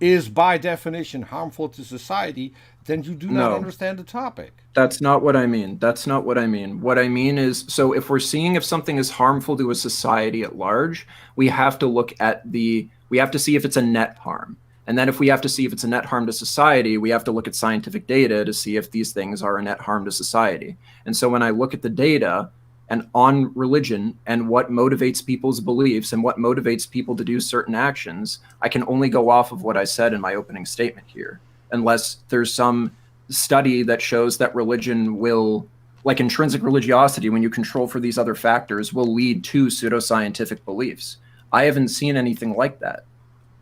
is by definition harmful to society, then you do not understand the topic. That's not what I mean. What I mean is, so if we're seeing if something is harmful to a society at large, we have to see if it's a net harm. And then if we have to see if it's a net harm to society, we have to look at scientific data to see if these things are a net harm to society. And so when I look at the data and on religion and what motivates people's beliefs and what motivates people to do certain actions, I can only go off of what I said in my opening statement here, unless there's some study that shows that religion will, like intrinsic religiosity, when you control for these other factors, will lead to pseudoscientific beliefs. I haven't seen anything like that.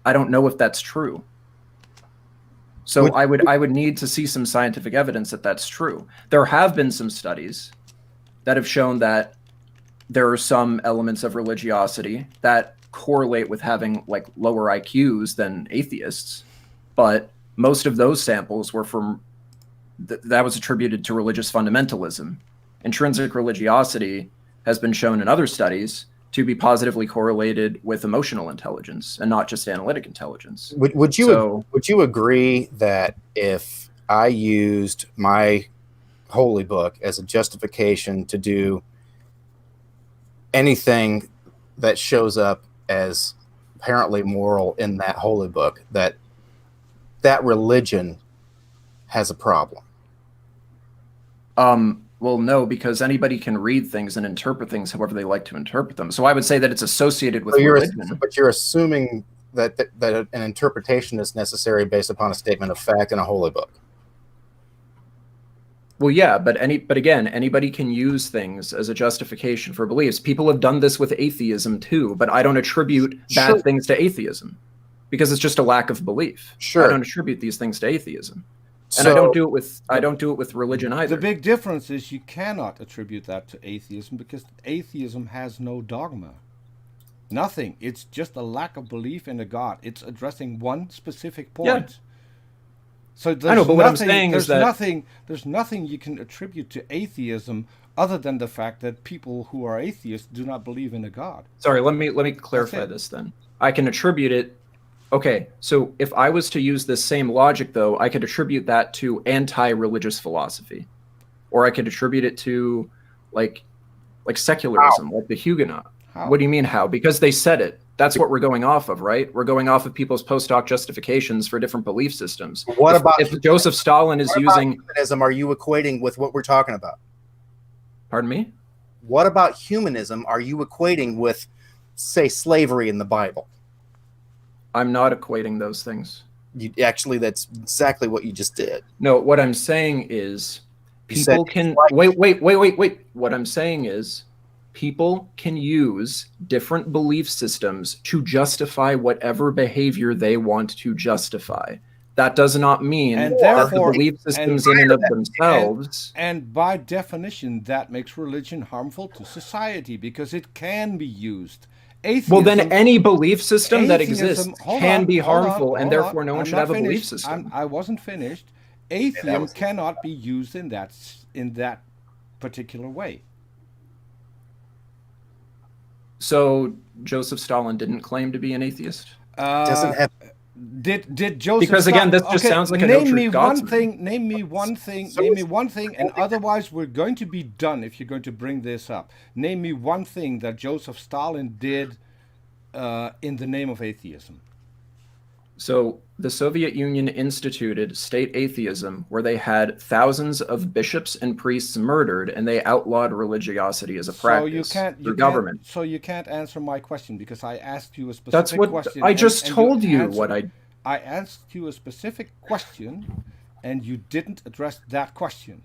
I don't know if that's true. So I would need to see some scientific evidence that that's true. There have been some studies that have shown that there are some elements of religiosity that correlate with having like lower IQs than atheists, but most of those samples were from that was attributed to religious fundamentalism. Intrinsic religiosity has been shown in other studies to be positively correlated with emotional intelligence and not just analytic intelligence. Would you agree that if I used my holy book as a justification to do anything that shows up as apparently moral in that holy book, that religion has a problem. Well, no, because anybody can read things and interpret things however they like to interpret them. So I would say that it's associated with religion. But you're assuming that an interpretation is necessary based upon a statement of fact in a holy book. Well, yeah, but again, anybody can use things as a justification for beliefs. People have done this with atheism too, but I don't attribute bad things to atheism because it's just a lack of belief. Sure. I don't attribute these things to atheism. And I don't do it with religion either. The big difference is you cannot attribute that to atheism because atheism has no dogma. Nothing. It's just a lack of belief in a God. It's addressing one specific point. Yeah. So I know, but what I'm saying is that there's nothing you can attribute to atheism other than the fact that people who are atheists do not believe in a God. Sorry, let me clarify this then. I can attribute it. Okay, so if I was to use this same logic, though, I could attribute that to anti-religious philosophy, or I could attribute it to like secularism, like the Huguenot. How? What do you mean how? Because they said it. That's what we're going off of, right? We're going off of people's post hoc justifications for different belief systems. If Joseph Stalin is using humanism, are you equating with what we're talking about? Pardon me? What about humanism are you equating with, say, slavery in the Bible? I'm not equating those things. Actually, that's exactly what you just did. No, what I'm saying is people can wait. What I'm saying is people can use different belief systems to justify whatever behavior they want to justify. That does not mean that the belief systems in and of themselves. And by definition, that makes religion harmful to society because it can be used. Atheism, well, then any belief system that exists can be harmful, and therefore no one should have a belief system. I wasn't finished. Atheism cannot be used in that particular way. So Joseph Stalin didn't claim to be an atheist? Doesn't have. Did Joseph? Because again, this just sounds like a no truth God's man. Name me one thing, and otherwise we're going to be done if you're going to bring this up. Name me one thing that Joseph Stalin did in the name of atheism. So the Soviet Union instituted state atheism, where they had thousands of bishops and priests murdered, and they outlawed religiosity as a practice through government. So you can't answer my question because I asked you a specific question. That's what I just told you. I asked you a specific question, and you didn't address that question.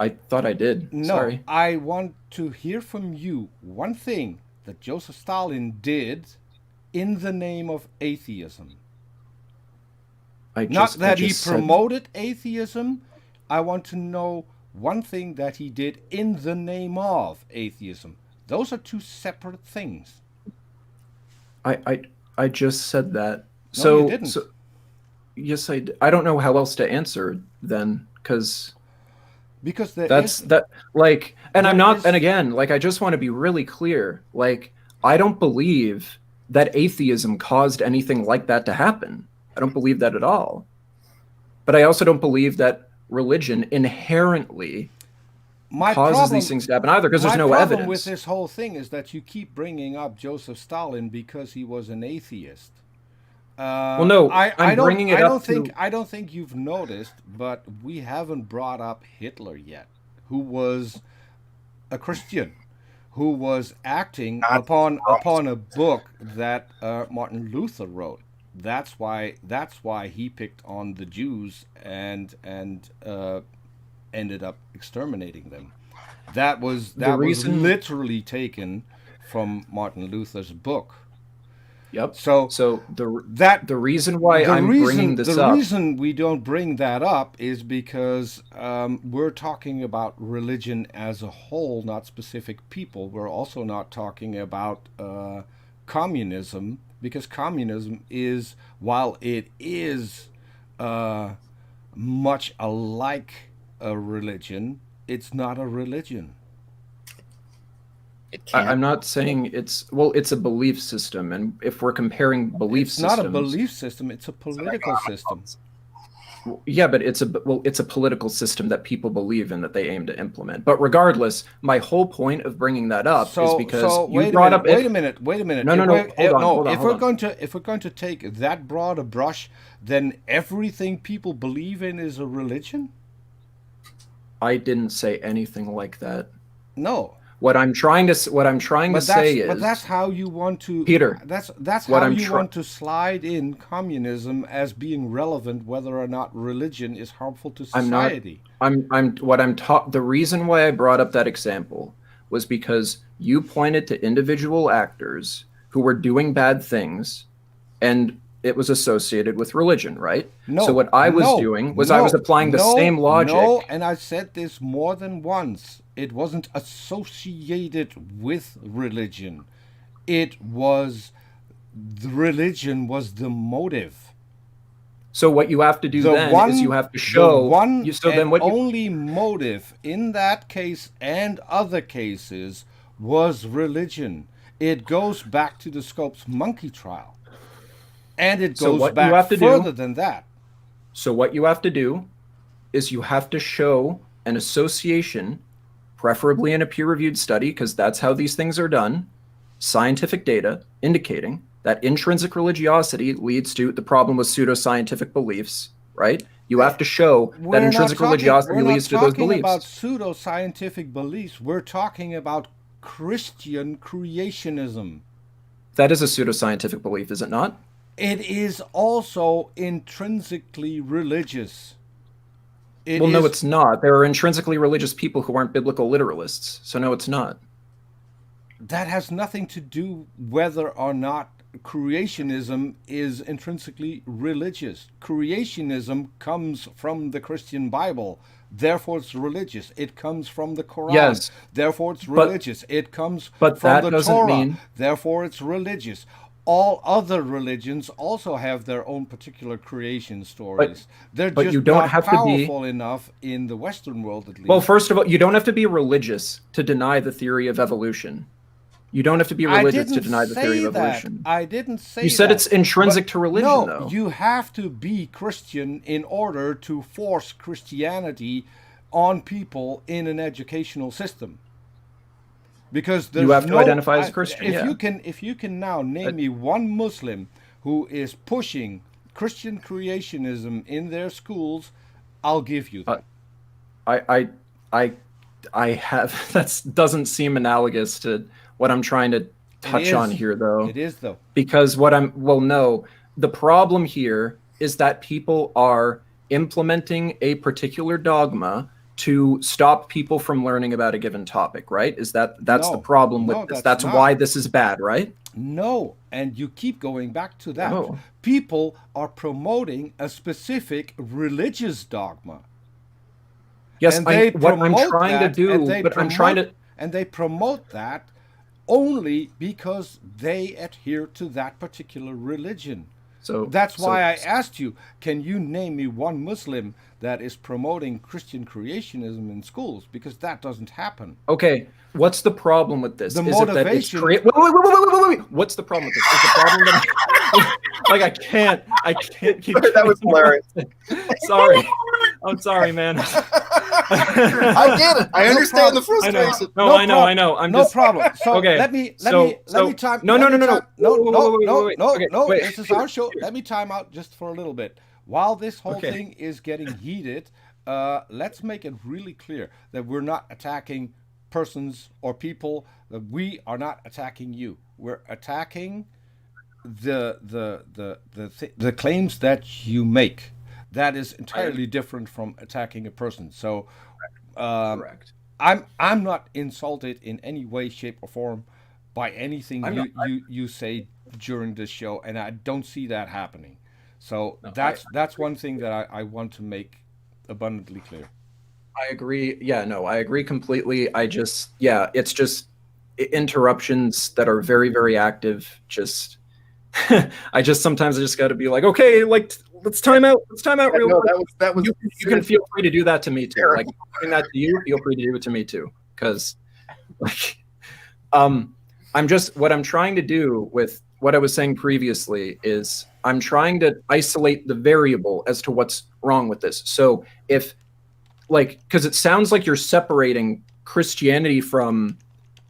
I thought I did. No, sorry. I want to hear from you one thing that Joseph Stalin did in the name of atheism. Not that he promoted atheism. I want to know one thing that he did in the name of atheism. Those are two separate things. I just said that. No, you didn't. So yes, I did. I don't know how else to answer then, because and again, like, I just want to be really clear. Like, I don't believe that atheism caused anything like that to happen. I don't believe that at all. But I also don't believe that religion inherently causes these things to happen either, because there's no evidence. My problem with this whole thing is that you keep bringing up Joseph Stalin because he was an atheist. Well, no, I'm bringing it up. I don't think you've noticed, but we haven't brought up Hitler yet, who was a Christian, who was acting upon a book that Martin Luther wrote. That's why he picked on the Jews and ended up exterminating them. That was literally taken from Martin Luther's book. Yep. So the reason why I'm bringing this up. The reason we don't bring that up is because we're talking about religion as a whole, not specific people. We're also not talking about communism, because communism is, while it is much alike a religion, it's not a religion. I'm not saying it's a belief system, and if we're comparing belief systems, it's not a belief system, it's a political system. Yeah, but it's a political system that people believe in that they aim to implement. But regardless, my whole point of bringing that up is because you brought up. Wait a minute. No. Hold on. If we're going to take that broad a brush, then everything people believe in is a religion? I didn't say anything like that. No. What I'm trying to say is, but that's how you want to, Peter. That's how you want to slide in communism as being relevant, whether or not religion is harmful to society. The reason why I brought up that example was because you pointed to individual actors who were doing bad things, and it was associated with religion, right? No. So what I was doing was I was applying the same logic. No, and I said this more than once. It wasn't associated with religion. Religion was the motive. So what you have to do is you have to show only motive in that case and other cases was religion. It goes back to the Scopes monkey trial. And it goes back further than that. So what you have to do is you have to show an association, preferably in a peer-reviewed study, because that's how these things are done, scientific data indicating that intrinsic religiosity leads to the problem with pseudoscientific beliefs, right? You have to show that intrinsic religiosity leads to those beliefs. We're not talking about pseudoscientific beliefs. We're talking about Christian creationism. That is a pseudoscientific belief, is it not? It is also intrinsically religious. No, it's not. There are intrinsically religious people who aren't biblical literalists. So no, it's not. That has nothing to do whether or not creationism is intrinsically religious. Creationism comes from the Christian Bible. Therefore, it's religious. It comes from the Quran. Yes. Therefore, it's religious. It comes from the Torah. Therefore, it's religious. All other religions also have their own particular creation stories. They're just not powerful enough in the Western world, at least. Well, first of all, you don't have to be religious to deny the theory of evolution. You don't have to be religious to deny the theory of evolution. I didn't say that. You said it's intrinsic to religion, though. No, you have to be Christian in order to force Christianity on people in an educational system. Because you have to identify as a Christian. If you can now name me one Muslim who is pushing Christian creationism in their schools, I'll give you that. I have. That doesn't seem analogous to what I'm trying to touch on here, though. It is, though. Because the problem here is that people are implementing a particular dogma to stop people from learning about a given topic, right? That's the problem with this. That's why this is bad, right? No, and you keep going back to that. Oh. People are promoting a specific religious dogma. Yes, what I'm trying to do, and they promote that only because they adhere to that particular religion. So that's why I asked you, can you name me one Muslim that is promoting Christian creationism in schools? Because that doesn't happen. Okay, what's the problem with this? The motivation. Wait. What's the problem with this? Is the problem that I can't keep that was hilarious. Sorry. I'm sorry, man. I get it. I understand the frustration. I know. No problem. So okay. let me time. No. No. This is our show. Let me time out just for a little bit. While this whole thing is getting heated, let's make it really clear that we're not attacking persons or people. That we are not attacking you. We're attacking the claims that you make. That is entirely different from attacking a person. So, correct. I'm not insulted in any way, shape, or form by anything you say during this show, and I don't see that happening. So that's one thing that I want to make abundantly clear. I agree. Yeah, no, I agree completely. It's just interruptions that are very, very active. Sometimes I just got to be like, okay, like let's time out real quick. That was. You can feel free to do that to me too. Like doing that to you, feel free to do it to me too. Because, what I'm trying to do with what I was saying previously is I'm trying to isolate the variable as to what's wrong with this. So if, like, because it sounds like you're separating Christianity from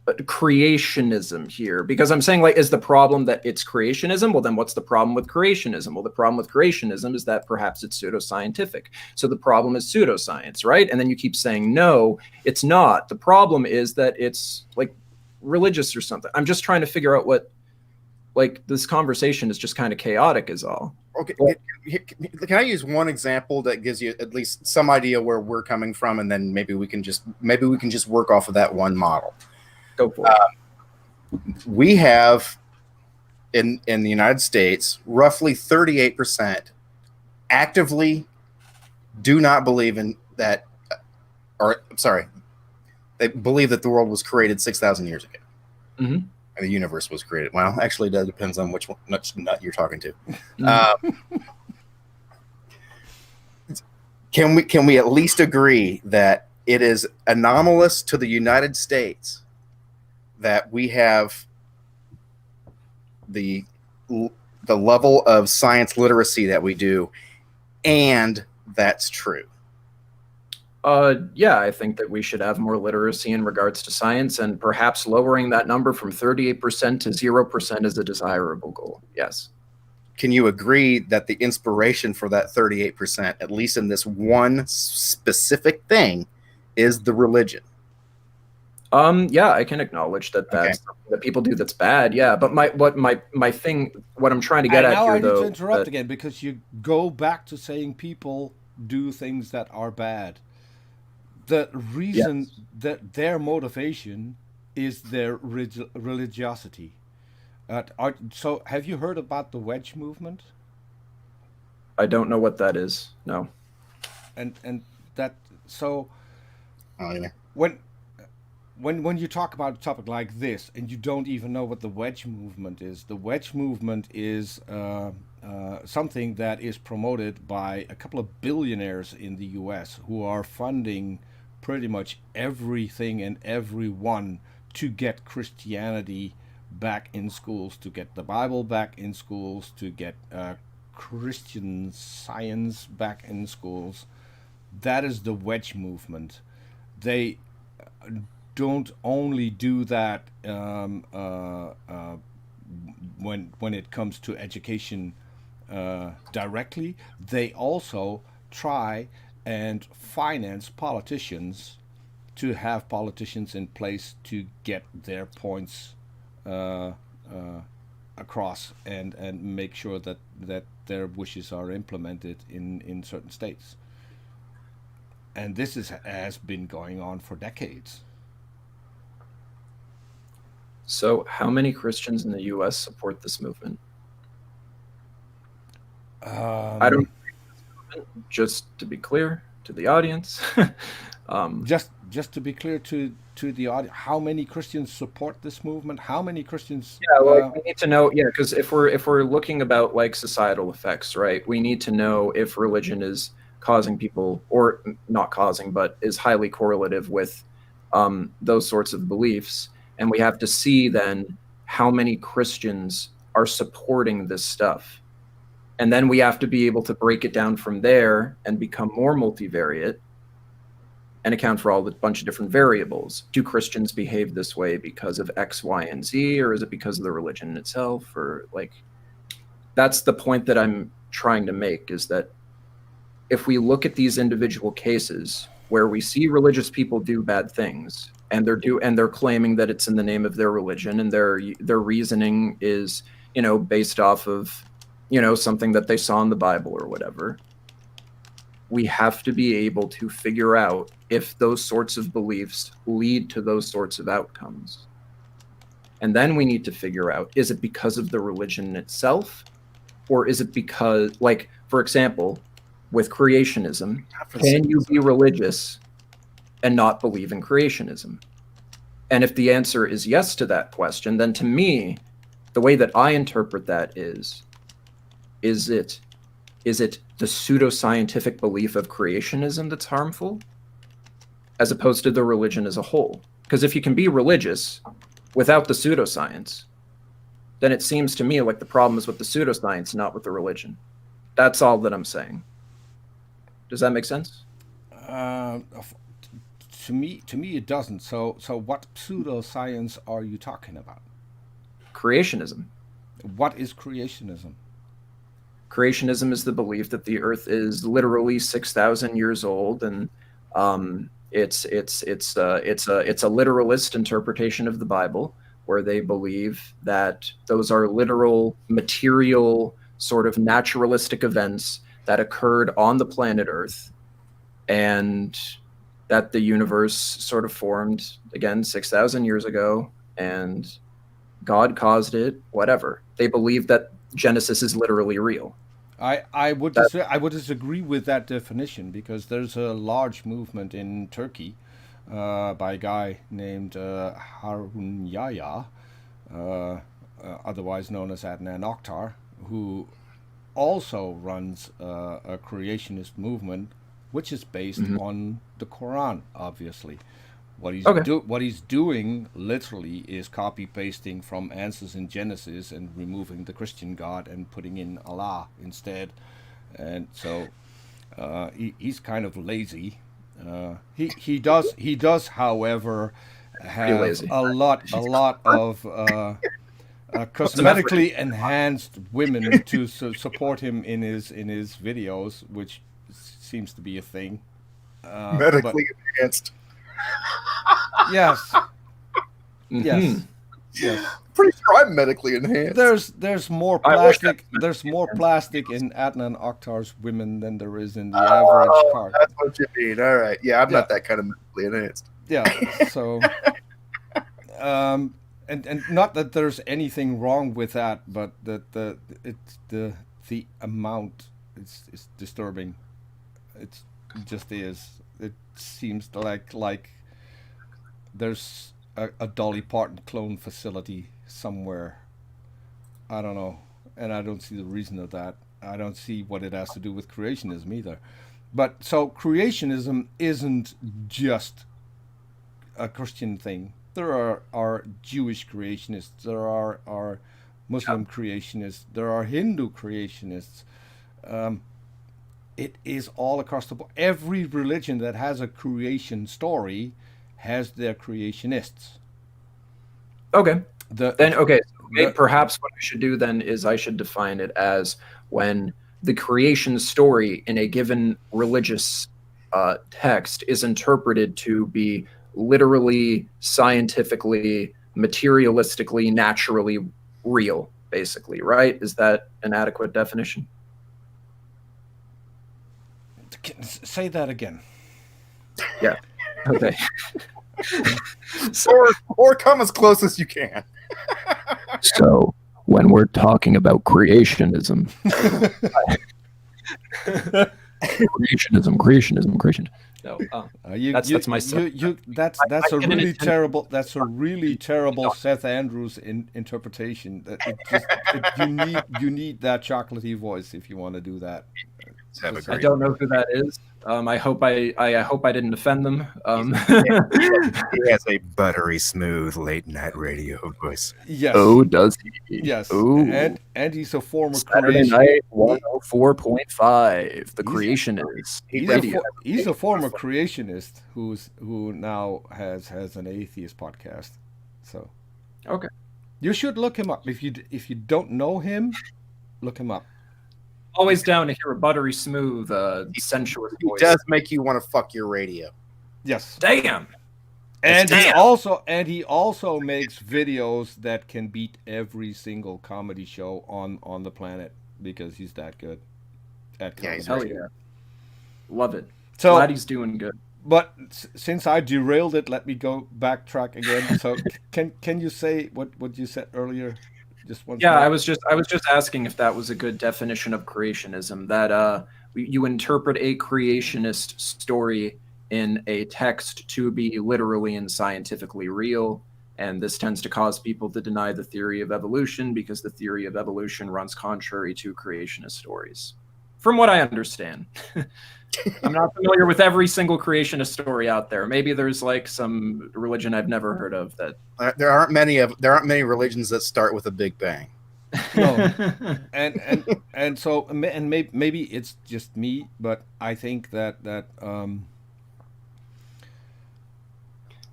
creationism here, because I'm saying, like, is the problem that it's creationism? Well, then what's the problem with creationism? Well, the problem with creationism is that perhaps it's pseudoscientific. So the problem is pseudoscience, right? And then you keep saying, no, it's not. The problem is that it's like religious or something. I'm just trying to figure out what, like, this conversation is just kind of chaotic is all. Okay, can I use one example that gives you at least some idea where we're coming from, and then maybe we can just work off of that one model. Go for it. We have in the United States roughly 38% actively do not believe in that, or sorry, they believe that the world was created 6,000 years ago. Mm-hmm. And the universe was created. Well, actually, that depends on which nut you're talking to. Can we at least agree that it is anomalous to the United States that we have the level of science literacy that we do, and that's true? Yeah, I think that we should have more literacy in regards to science, and perhaps lowering that number from 38% to 0% is a desirable goal. Yes. Can you agree that the inspiration for that 38%, at least in this one specific thing, is the religion? Yeah, I can acknowledge that that's something that people do that's bad. Yeah, but what I'm trying to get at here, though. I need to interrupt again, because you go back to saying people do things that are bad. The reason that their motivation is their religiosity. So have you heard about the wedge movement? I don't know what that is. No. And that, so yeah. when you talk about a topic like this and you don't even know what the wedge movement is, the wedge movement is something that is promoted by a couple of billionaires in the US who are funding pretty much everything and everyone to get Christianity back in schools, to get the Bible back in schools, to get Christian Science back in schools. That is the wedge movement. They don't only do that when it comes to education directly. They also try and finance politicians to have politicians in place to get their points across and make sure that their wishes are implemented in certain states. And this has been going on for decades. So how many Christians in the U.S. support this movement? I don't. Just to be clear to the audience. Just to be clear to the audience, how many Christians support this movement? How many Christians? Yeah, well, we need to know. Yeah, because if we're looking about like societal effects, right? We need to know if religion is causing people, or not causing, but is highly correlative with those sorts of beliefs, and we have to see then how many Christians are supporting this stuff. And then we have to be able to break it down from there and become more multivariate and account for all the bunch of different variables. Do Christians behave this way because of X, Y, and Z, or is it because of the religion itself? Or like, that's the point that I'm trying to make, is that if we look at these individual cases where we see religious people do bad things, and they're claiming that it's in the name of their religion, and their reasoning is, based off of something that they saw in the Bible or whatever, we have to be able to figure out if those sorts of beliefs lead to those sorts of outcomes. And then we need to figure out, is it because of the religion itself? Or is it because, like, for example, with creationism, can you be religious and not believe in creationism? And if the answer is yes to that question, then to me, the way that I interpret that is it the pseudoscientific belief of creationism that's harmful, as opposed to the religion as a whole? Because if you can be religious without the pseudoscience, then it seems to me like the problem is with the pseudoscience, not with the religion. That's all that I'm saying. Does that make sense? To me, it doesn't. So what pseudoscience are you talking about? Creationism. What is creationism? Creationism is the belief that the Earth is literally 6,000 years old, and it's a literalist interpretation of the Bible, where they believe that those are literal, material, sort of naturalistic events that occurred on the planet Earth, and that the universe sort of formed again 6,000 years ago, and God caused it. Whatever. They believe that Genesis is literally real. I would disagree with that definition, because there's a large movement in Turkey by a guy named Harun Yahya, otherwise known as Adnan Oktar, who also runs a creationist movement, which is based on the Quran, obviously. What he's doing literally is copy pasting from answers in Genesis and removing the Christian God and putting in Allah instead, and so he's kind of lazy. He does, however, have a lot of cosmetically enhanced women to support him in his videos, which seems to be a thing. Medically enhanced. Yes. Yes. Pretty sure I'm medically enhanced. There's more plastic. There's more plastic in Adnan Oktar's women than there is in the average car. That's what you mean. All right. Yeah, I'm not that kind of medically enhanced. Yeah. So, and not that there's anything wrong with that, but that the amount is disturbing. It just is. It seems like there's a Dolly Parton clone facility somewhere. I don't know, and I don't see the reason of that. I don't see what it has to do with creationism either. But so creationism isn't just a Christian thing. There are Jewish creationists. There are Muslim creationists. There are Hindu creationists. It is all across the board. Every religion that has a creation story has their creationists. Okay. Perhaps what I should do then is I should define it as when the creation story in a given religious text is interpreted to be literally, scientifically, materialistically, naturally real, basically, right? Is that an adequate definition? Say that again. Yeah. Okay. or come as close as you can. So when we're talking about creationism, creationism. No, that's my son. That's a really terrible. That's a really terrible Seth Andrews interpretation. You need that chocolatey voice if you want to do that. I don't know who that is. I hope I didn't offend them. He has a buttery smooth late night radio voice. Yes. Oh, does he? Yes. Ooh. And he's a former Saturday night 104.5. The creationist. He's a former creationist who now has an atheist podcast. So okay, you should look him up. If you don't know him, look him up. Always down to hear a buttery smooth, sensuous voice. He does make you want to fuck your radio. Yes. Damn. And he also makes videos that can beat every single comedy show on the planet, because he's that good at comedy. Hell yeah. Love it. So, glad he's doing good. But since I derailed it, let me go backtrack again. So can you say what you said earlier? Just once more? I was just asking if that was a good definition of creationism, that you interpret a creationist story in a text to be literally and scientifically real, and this tends to cause people to deny the theory of evolution because the theory of evolution runs contrary to creationist stories. from what I understand. I'm not familiar with every single creationist story out there. Maybe there's like some religion I've never heard of that. There aren't many religions that start with a Big Bang. No, and so maybe it's just me, but I think that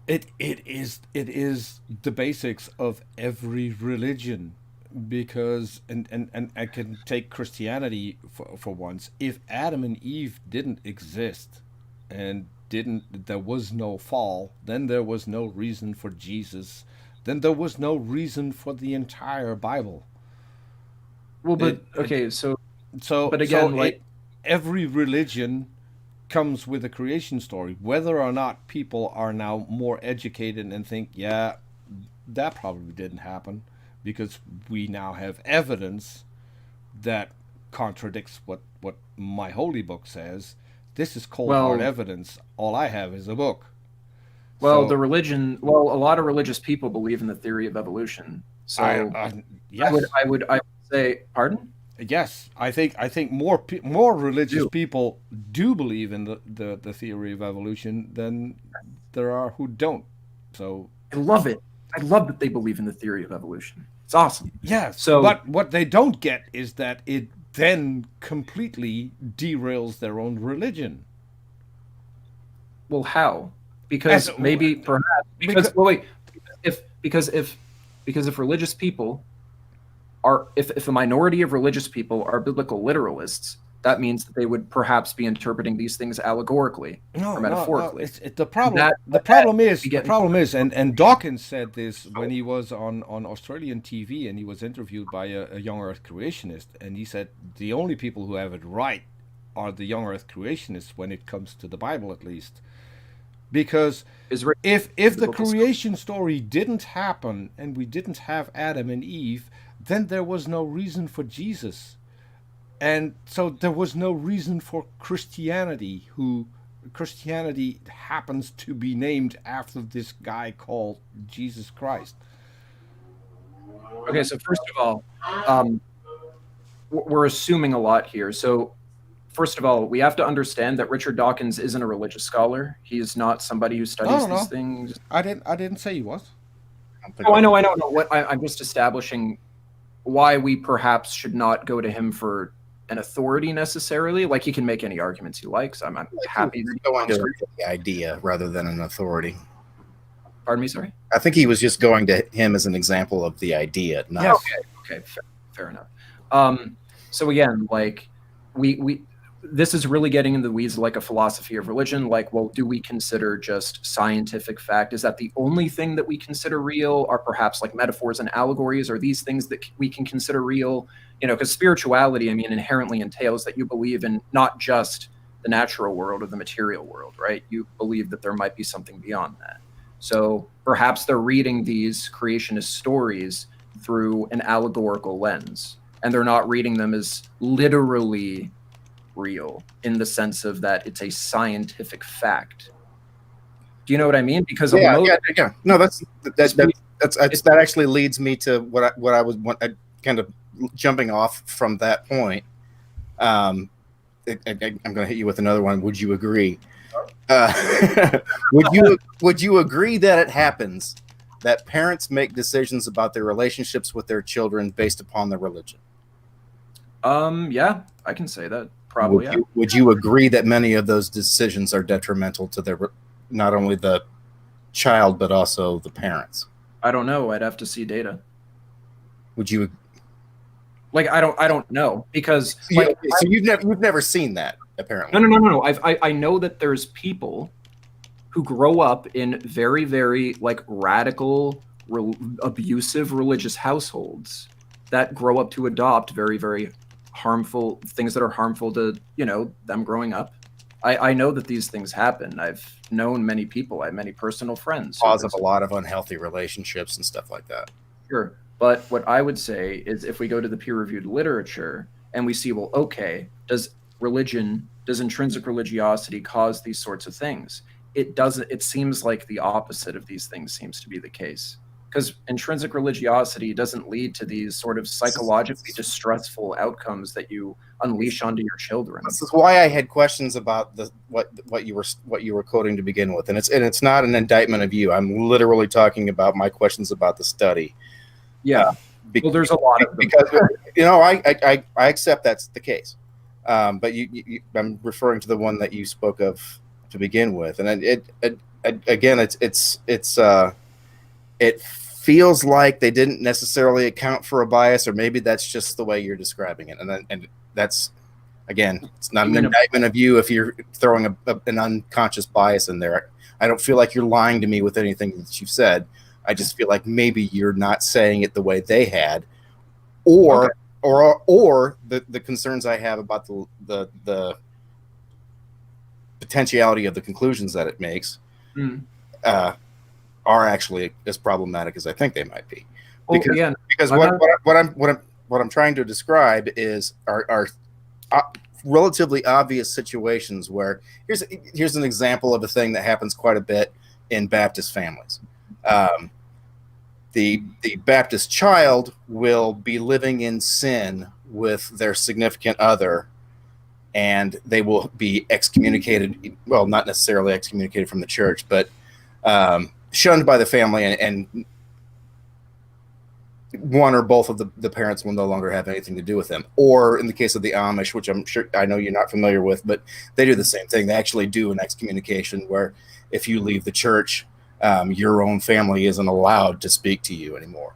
it is the basics of every religion, because and I can take Christianity for once. If Adam and Eve didn't exist and there was no fall, then there was no reason for Jesus, then there was no reason for the entire Bible. Well, but okay, so But again, like every religion comes with a creation story, whether or not people are now more educated and think, yeah, that probably didn't happen, because we now have evidence that contradicts what my holy book says. This is cold hard evidence. All I have is a book. Well, a lot of religious people believe in the theory of evolution. So yes. I would say, pardon? Yes, I think more religious people do believe in the theory of evolution than there are who don't. So I love it. I love that they believe in the theory of evolution. It's awesome. Yes. So, but what they don't get is that it then completely derails their own religion. Well, how? Because if religious people are, if a minority of religious people are biblical literalists, that means that they would perhaps be interpreting these things allegorically or metaphorically. The problem is, and Dawkins said this when he was on Australian TV, and he was interviewed by a young Earth creationist, and he said the only people who have it right are the young Earth creationists when it comes to the Bible, at least. Because if the creation story didn't happen and we didn't have Adam and Eve, then there was no reason for Jesus. And so there was no reason for Christianity, who Christianity happens to be named after this guy called Jesus Christ. Okay, so first of all, we're assuming a lot here. So first of all, we have to understand that Richard Dawkins isn't a religious scholar. He's not somebody who studies these things. I didn't say he was. Oh, I know. I'm just establishing why we perhaps should not go to him for an authority necessarily. Like, he can make any arguments he likes. I'm happy to go into the idea rather than an authority. Pardon me, sorry? I think he was just going to him as an example of the idea. Not yes. Okay, fair enough. So again, like we this is really getting in the weeds, like a philosophy of religion. Like, well, do we consider just scientific fact? Is that the only thing that we consider real? Or perhaps like metaphors and allegories? Are these things that we can consider real? You know, because spirituality, I mean, inherently entails that you believe in not just the natural world or the material world, right? You believe that there might be something beyond that. So perhaps they're reading these creationist stories through an allegorical lens, and they're not reading them as literally real in the sense of that it's a scientific fact. Do you know what I mean? Because yeah. No, that actually leads me to what I was kind of jumping off from that point. I'm going to hit you with another one. Would you agree? Would you agree that it happens that parents make decisions about their relationships with their children based upon their religion? Yeah, I can say that. Probably. Would you agree that many of those decisions are detrimental to not only the child but also the parents? I don't know. I'd have to see data. Would you? Like, I don't know, because so you've never seen that, apparently. No. I know that there's people who grow up in very, very like radical, abusive religious households that grow up to adopt very, very harmful things that are harmful to, you know, them growing up. I know that these things happen. I've known many people. I have many personal friends. Cause of a lot of unhealthy relationships and stuff like that. Sure. But what I would say is, if we go to the peer-reviewed literature and we see, well, okay, does intrinsic religiosity cause these sorts of things? It doesn't. It seems like the opposite of these things seems to be the case. because intrinsic religiosity doesn't lead to these sort of psychologically distressful outcomes that you unleash onto your children. This is why I had questions about what you were quoting to begin with, and it's not an indictment of you. I'm literally talking about my questions about the study. Yeah, well, there's a lot of them. Because I accept that's the case, but I'm referring to the one that you spoke of to begin with, and it feels like they didn't necessarily account for a bias, or maybe that's just the way you're describing it. And that's, again, it's not an indictment of you if you're throwing an unconscious bias in there. I don't feel like you're lying to me with anything that you've said. I just feel like maybe you're not saying it the way they had, or the concerns I have about the potentiality of the conclusions that it makes. Are actually as problematic as I think they might be, because what I'm trying to describe is are relatively obvious situations where here's an example of a thing that happens quite a bit in Baptist families. The Baptist child will be living in sin with their significant other, and they will be excommunicated. Well, not necessarily excommunicated from the church, but shunned by the family, and one or both of the parents will no longer have anything to do with them. Or in the case of the Amish, which I know you're not familiar with, but they do the same thing. They actually do an excommunication where if you leave the church, your own family isn't allowed to speak to you anymore.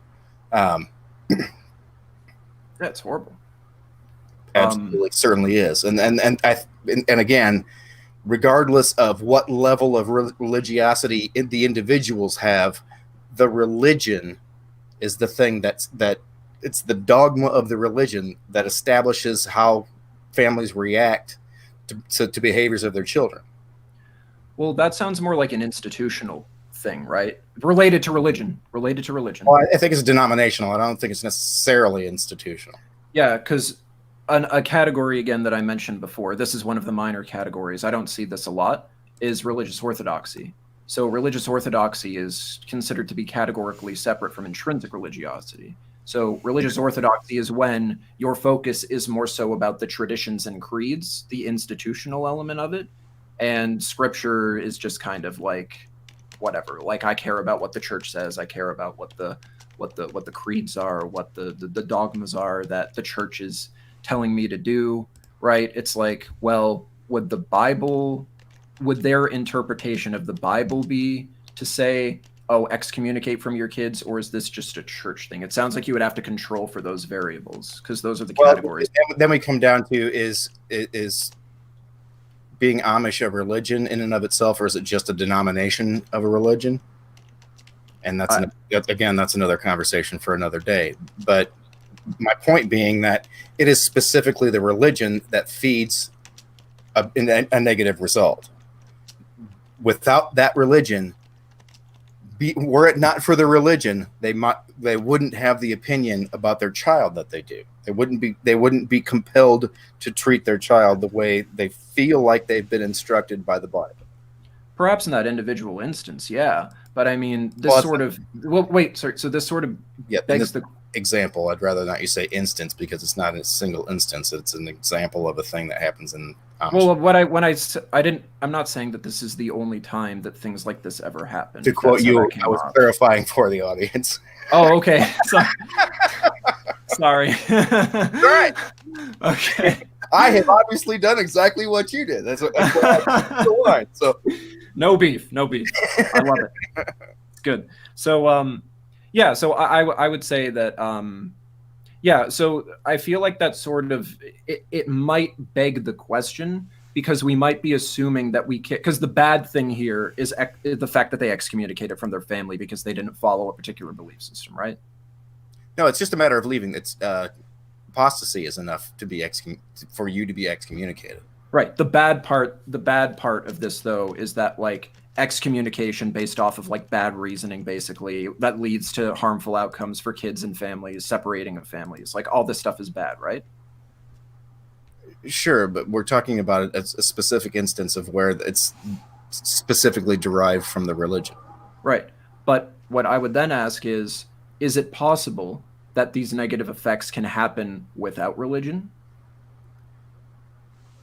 That's horrible. Absolutely, certainly is. And again, regardless of what level of religiosity the individuals have, the religion is the thing that it's the dogma of the religion that establishes how families react to behaviors of their children. Well, that sounds more like an institutional thing, right? Related to religion. Well, I think it's denominational. I don't think it's necessarily institutional. Yeah, because a category, again, that I mentioned before, this is one of the minor categories, I don't see this a lot, is religious orthodoxy. So religious orthodoxy is considered to be categorically separate from intrinsic religiosity. So religious orthodoxy is when your focus is more so about the traditions and creeds, the institutional element of it, and scripture is just kind of like whatever. Like, I care about what the church says, I care about what the creeds are, what the dogmas are that the church is telling me to do, right? It's like, well, would their interpretation of the Bible be to say, oh, excommunicate from your kids, or is this just a church thing? It sounds like you would have to control for those variables, because those are the categories. Then we come down to is being Amish a religion in and of itself, or is it just a denomination of a religion? And that's another conversation for another day. But my point being that it is specifically the religion that feeds a negative result. Without that religion, were it not for the religion, they wouldn't have the opinion about their child that they do. They wouldn't be compelled to treat their child the way they feel like they've been instructed by the Bible. Perhaps in that individual instance, yeah. But I mean, this sort of begs the example. I'd rather not you say instance, because it's not a single instance. It's an example of a thing that happens in Amish. Well, I'm not saying that this is the only time that things like this ever happen. To quote you, I was clarifying for the audience. Oh, okay. Sorry. All right. Okay. I have obviously done exactly what you did. That's what the line. So no beef. I love it. It's good. So so I would say that so I feel like that sort of it might beg the question, because we might be assuming that because the bad thing here is the fact that they excommunicated from their family because they didn't follow a particular belief system, right? No, it's just a matter of leaving. It's apostasy is enough for you to be excommunicated. Right. The bad part of this, though, is that like excommunication based off of like bad reasoning, basically, that leads to harmful outcomes for kids and families, separating of families. Like, all this stuff is bad, right? Sure, but we're talking about a specific instance of where it's specifically derived from the religion. Right. But what I would then ask is it possible that these negative effects can happen without religion?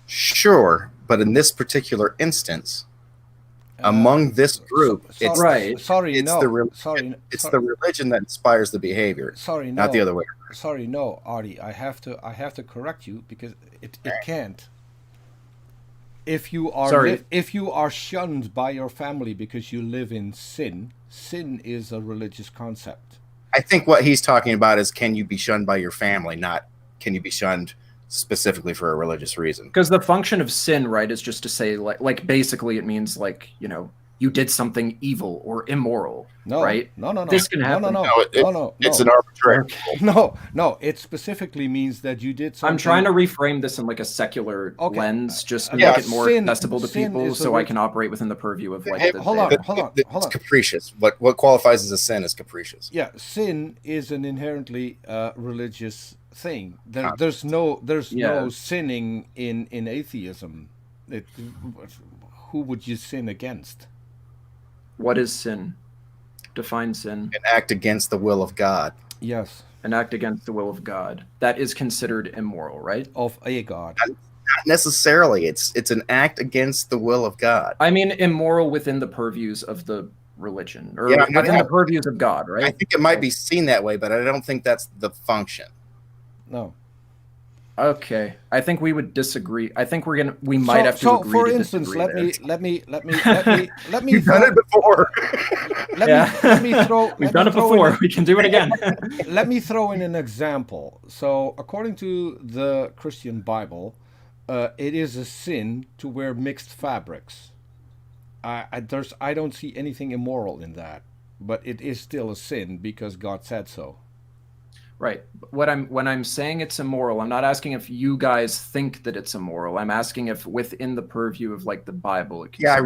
Sure, but in this particular instance, among this group, it's right. the religion that inspires the behavior. Not the other way. Sorry, no, Artie. I have to correct you because it can't. If you are shunned by your family because you live in sin is a religious concept. I think what he's talking about is, can you be shunned by your family, not can you be shunned specifically for a religious reason? Because the function of sin, right, is just to say, like basically it means, like, you know, you did something evil or immoral, right? No. This can happen. No. It's an arbitrary. No. It specifically means that you did something. I'm trying to reframe this in like a secular lens, just to make it more accessible to people, so I can operate within the purview of like. Hold on. It's capricious. What qualifies as a sin is capricious. Yeah, sin is an inherently religious thing. There's no sinning in atheism. Who would you sin against? What is sin? Define sin. An act against the will of God. Yes. An act against the will of God. That is considered immoral, right? Of a God. Not necessarily. It's an act against the will of God. I mean, immoral within the purviews of the religion, or within the purviews of God, right? I think it might be seen that way, but I don't think that's the function. No. Okay, I think we would disagree. I think we might have to agree. For to instance, disagree let me You've done it before. let me throw. We've done it before. We can do it again. Let me throw in an example. So, according to the Christian Bible, it is a sin to wear mixed fabrics. I don't see anything immoral in that, but it is still a sin because God said so. Right. When I'm saying it's immoral, I'm not asking if you guys think that it's immoral. I'm asking if within the purview of like the Bible. I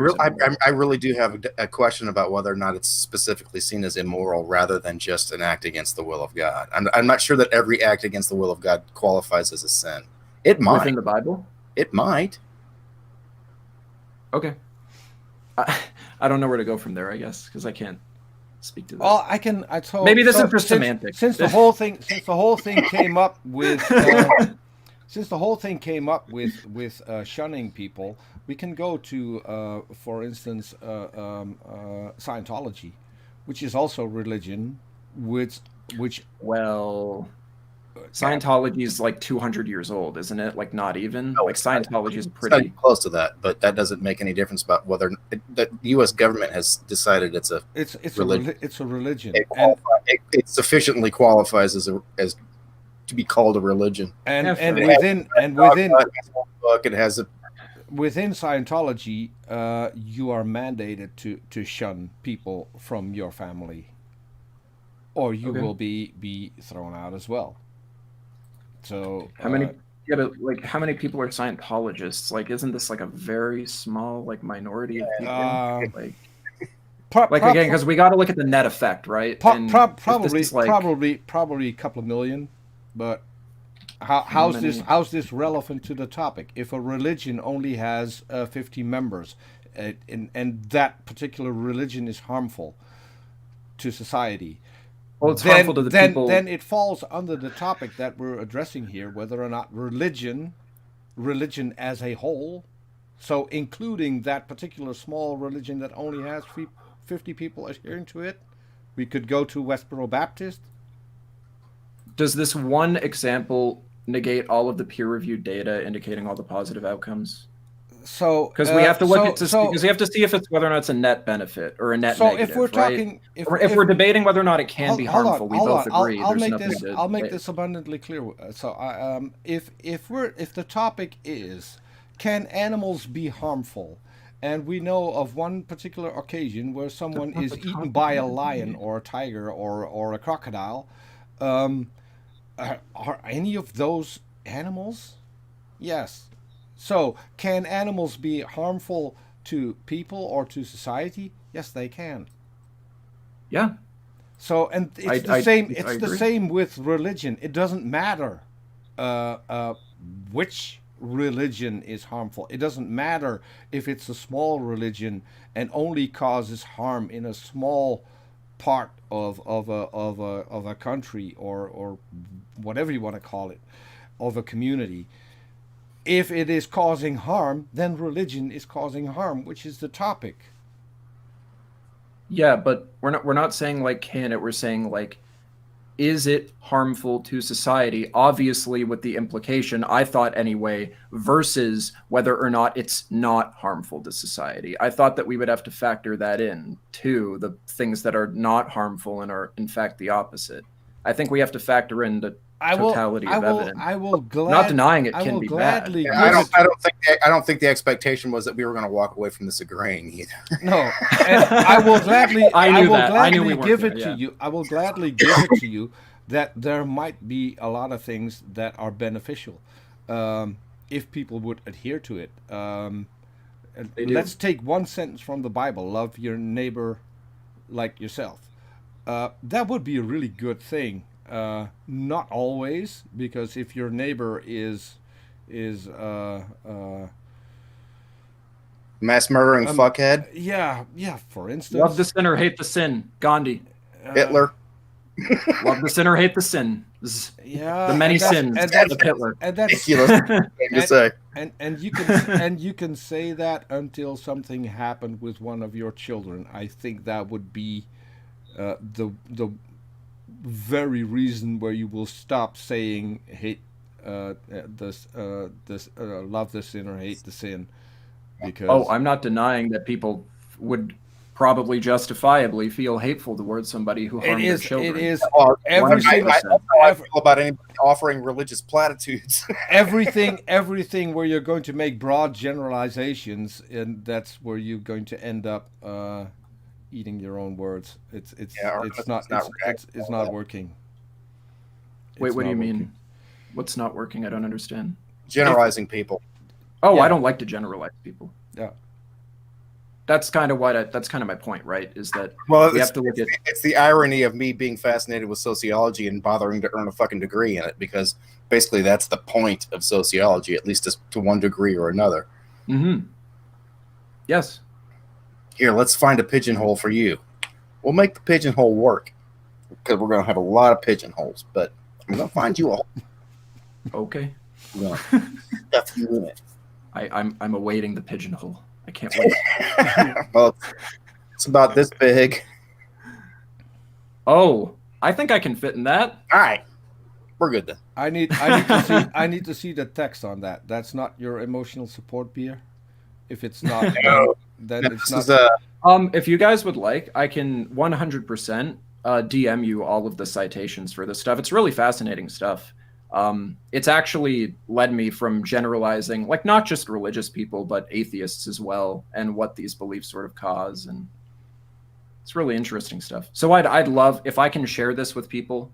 really do have a question about whether or not it's specifically seen as immoral rather than just an act against the will of God. I'm not sure that every act against the will of God qualifies as a sin. It might. Within the Bible? It might. Okay. I don't know where to go from there, I guess, because I can't speak to that. Well, I can. Maybe this is just semantics. Since the whole thing came up with shunning people, we can go to, for instance, Scientology, which is also religion, which Scientology is like 200 years old, isn't it? Like not even. No, like Scientology is pretty close to that, but that doesn't make any difference about whether the U.S. government has decided it's a religion. It's a religion. It sufficiently qualifies as to be called a religion. And within Scientology, you are mandated to shun people from your family, or you will be thrown out as well. So how many people are Scientologists? Like, isn't this like a very small like minority of people? Again, because we got to look at the net effect, right? Probably a couple of million, but how's this relevant to the topic? If a religion only has 50 members, and that particular religion is harmful to society. Well, it's harmful to the people. Then it falls under the topic that we're addressing here, whether or not religion as a whole, so including that particular small religion that only has 50 people adhering to it, we could go to Westboro Baptist. Does this one example negate all of the peer-reviewed data indicating all the positive outcomes? So because we have to look because we have to see if it's whether or not it's a net benefit or a net negative. If we're talking, if we're debating whether or not it can be harmful, we both agree. I'll make this abundantly clear. So if the topic is, can animals be harmful, and we know of one particular occasion where someone is eaten by a lion or a tiger or a crocodile, are any of those animals? Yes. So, can animals be harmful to people or to society? Yes, they can. Yeah. So, and it's the same. It's the same with religion. It doesn't matter which religion is harmful. It doesn't matter if it's a small religion and only causes harm in a small part of a country or whatever you want to call it, of a community. If it is causing harm, then religion is causing harm, which is the topic. Yeah, but we're not saying like can it. We're saying like, is it harmful to society? Obviously, with the implication, I thought anyway, versus whether or not it's not harmful to society. I thought that we would have to factor that in to the things that are not harmful and are in fact the opposite. I think we have to factor in the totality of evidence. Not denying it can be bad. I don't think the expectation was that we were going to walk away from this agreeing either. No, and I will gladly. I will gladly give it to you. I will gladly give it to you that there might be a lot of things that are beneficial if people would adhere to it. Let's take one sentence from the Bible: "Love your neighbor like yourself." That would be a really good thing. Not always, because if your neighbor is mass murdering fuckhead. Yeah, for instance. Love the sinner, hate the sin. Gandhi. Hitler. Love the sinner, hate the sin. Yeah, the many sins of Hitler. And that's ridiculous. And you can say that until something happened with one of your children. I think that would be the very reason where you will stop saying hate love the sinner, hate the sin. Because I'm not denying that people would probably justifiably feel hateful towards somebody who harmed their children. It is I feel about anybody offering religious platitudes. everything where you're going to make broad generalizations, and that's where you're going to end up eating your own words. It's not working. Wait, what do you mean? What's not working? I don't understand. Generalizing people. Oh, yeah. I don't like to generalize people. Yeah. That's kind of my point, right? Is that we have to look at. It's the irony of me being fascinated with sociology and bothering to earn a fucking degree in it, because basically that's the point of sociology, at least to one degree or another. Mm-hmm. Yes. Here, let's find a pigeonhole for you. We'll make the pigeonhole work, because we're going to have a lot of pigeonholes, but I'm going to find you all. Okay. Yeah. Stuff you in it. I'm awaiting the pigeonhole. I can't wait. Well, it's about this big. Oh, I think I can fit in that. All right. We're good then. I need to see the text on that. That's not your emotional support beer. If it's not, no. then it's not. If you guys would like, I can 100% DM you all of the citations for this stuff. It's really fascinating stuff. It's actually led me from generalizing, like, not just religious people, but atheists as well, and what these beliefs sort of cause. And it's really interesting stuff. So I'd love, if I can share this with people,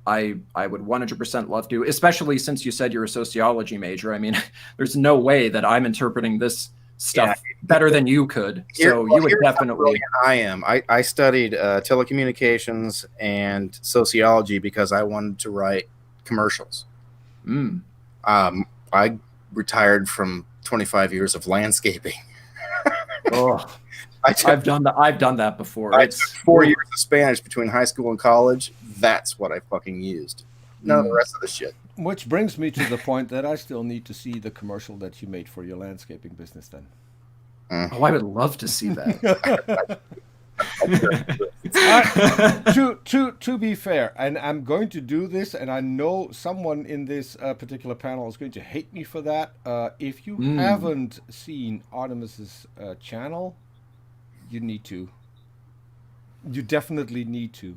I would 100% love to, especially since you said you're a sociology major. I mean, there's no way that I'm interpreting this stuff better than you could. So you would definitely. I am. I studied telecommunications and sociology because I wanted to write commercials. I retired from 25 years of landscaping. I've done that before. I took 4 years of Spanish between high school and college. That's what I fucking used. None of the rest of the shit. Which brings me to the point that I still need to see the commercial that you made for your landscaping business then. Oh, I would love to see that. To be fair, and I'm going to do this, and I know someone in this particular panel is going to hate me for that. If you haven't seen Artemis's channel, you need to. You definitely need to,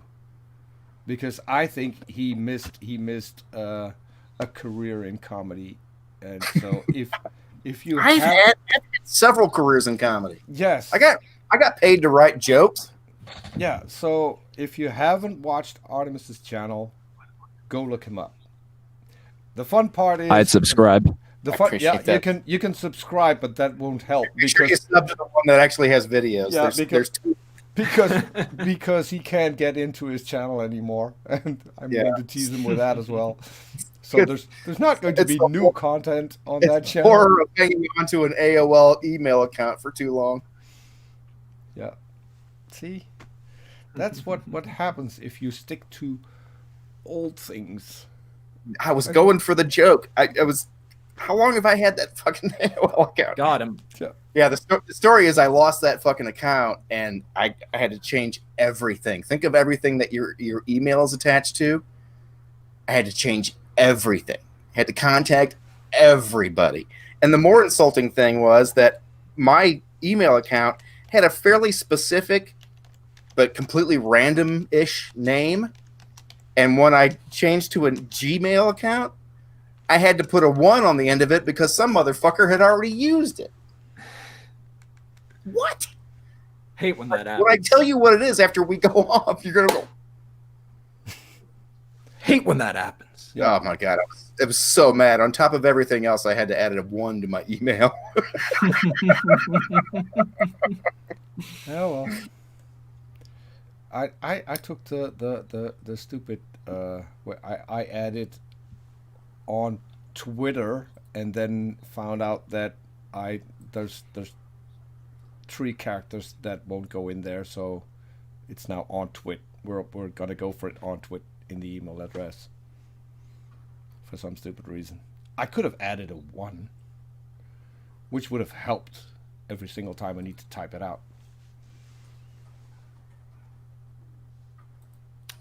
because I think he missed a career in comedy, and so if you I've had several careers in comedy. Yes, I got paid to write jokes. Yeah, so if you haven't watched Artemis's channel, go look him up. The fun part is I'd subscribe. You can subscribe, but that won't help because you sub to the one that actually has videos. Yeah, there's two. because he can't get into his channel anymore, and I'm going to tease him with that as well. So there's not going to be new content on that channel. Horror of hanging onto an AOL email account for too long. Yeah. See, That's what happens if you stick to old things. I was going for the joke. I was. How long have I had that fucking AOL account? Got him. Yeah, the story is I lost that fucking account and I had to change everything. Think of everything that your email is attached to. I had to change everything. I had to contact everybody. And the more insulting thing was that my email account had a fairly specific but completely random-ish name. And when I changed to a Gmail account, I had to put a 1 on the end of it because some motherfucker had already used it. What? Hate when that happens. When I tell you what it is after we go off, you're going to go, Hate when that happens. oh my God. I was so mad. On top of everything else, I had to add a 1 to my email. Oh well. I took the stupid I added on Twitter and then found out that there's 3 characters that won't go in there, so it's now on Twit. We're gonna go for it on Twit in the email address for some stupid reason. I could have added a 1, which would have helped every single time I need to type it out.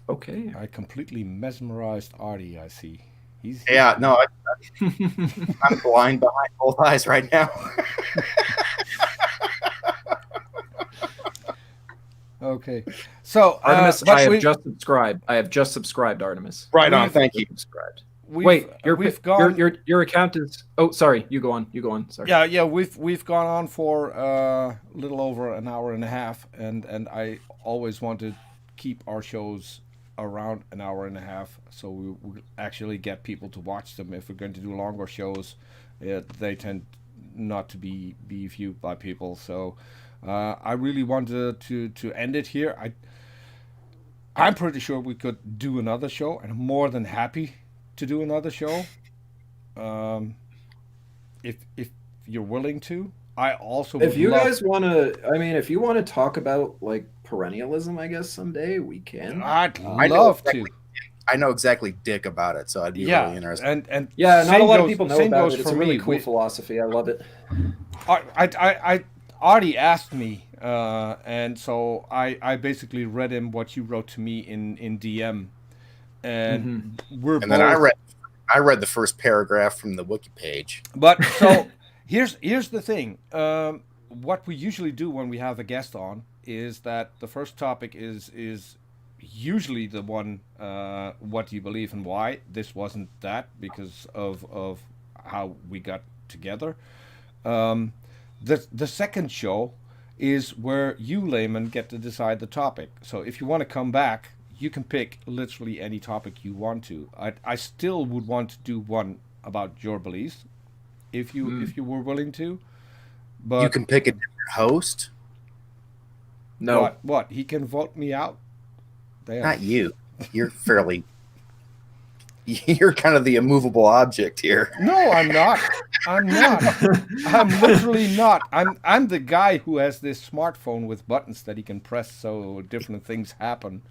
Okay. I completely mesmerized Artie, I see. He's Yeah, no, I'm blind behind both eyes right now. okay. So Artemis, but I have just subscribed, Artemis. Right on, thank you. Subscribed. we've, Wait, we've gone. your account is. Oh, sorry. You go on. Sorry. Yeah. We've gone on for a little over an hour and a half, and I always want to keep our shows around an hour and a half, so we actually get people to watch them. If we're going to do longer shows, they tend not to be viewed by people. So I really wanted to end it here. I'm pretty sure we could do another show, and I'm more than happy to do another show. If you're willing to. I also would If you love, guys want to, I mean, if you want to talk about like perennialism, I guess someday we can. I'd I know love exactly, to. I know exactly dick about it, so I'd be really interested. and Yeah, not same a lot of goes- people know same about goes it. It's for a really me. cool philosophy. I love it. I already asked me, and so I basically read him what you wrote to me in DM, and we're And both. then I read the first paragraph from the wiki page. But so here's the thing. What we usually do when we have a guest on is that the first topic is usually the one, what do you believe and why. This wasn't that because of how we got together. The second show is where you, Layman, get to decide the topic. So if you want to come back, you can pick literally any topic you want to. I still would want to do one about your beliefs, if you were willing to. But You can pick a different host. No, what? He can vote me out? Damn. Not you. You're fairly. You're kind of the immovable object here. No, I'm not. I'm not. I'm literally not. I'm the guy who has this smartphone with buttons that he can press so different things happen.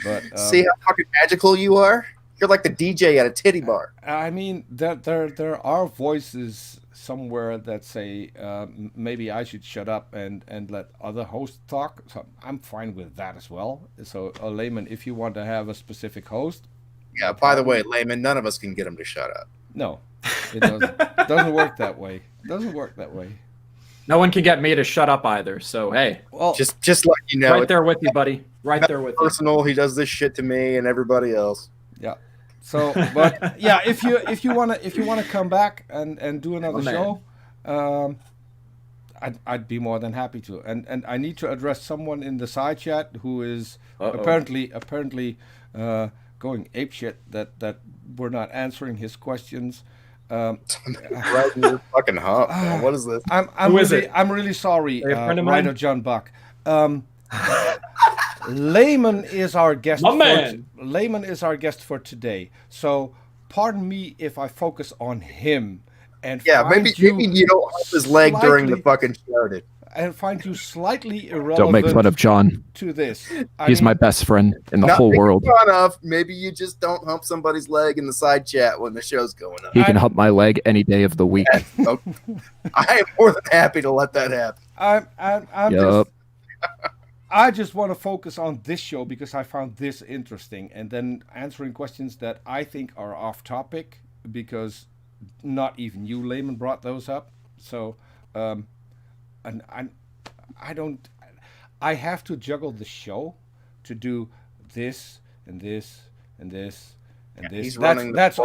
But See how fucking magical you are? You're like the DJ at a titty bar. I mean, there are voices somewhere that say maybe I should shut up and let other hosts talk. So I'm fine with that as well. So, Layman, if you want to have a specific host, Yeah, by the way, Layman, none of us can get him to shut up. no, it doesn't work that way. It doesn't work that way. no one can get me to shut up either. So hey, Well, Just let you know. right there with you, buddy. Right there with you. Personal, he does this shit to me and everybody else. yeah. So, but yeah, if you wanna come back and do another Oh, man. show, I'd be more than happy to. And I need to address someone in the side chat who is apparently going apeshit that we're not answering his questions. Right in your fucking hump, man. What is this? I'm Who is really it? I'm really sorry, Are you a friend of mine? Writer John Buck. Layman is our guest. My man. Layman is our guest for today. So pardon me if I focus on him. And Yeah, find maybe you don't help his leg during the slightly- fucking show, dude. I find you slightly irrelevant. Don't make fun of John. To this. He's my best friend in the whole world. Fun of. Maybe you just don't hump somebody's leg in the side chat when the show's going on. He can hump my leg any day of the week. I am more than happy to let that happen. I just want to focus on this show because I found this interesting, and then answering questions that I think are off topic because not even you, Layman, brought those up. So, and I have to juggle the show to do this and this and this and this. That's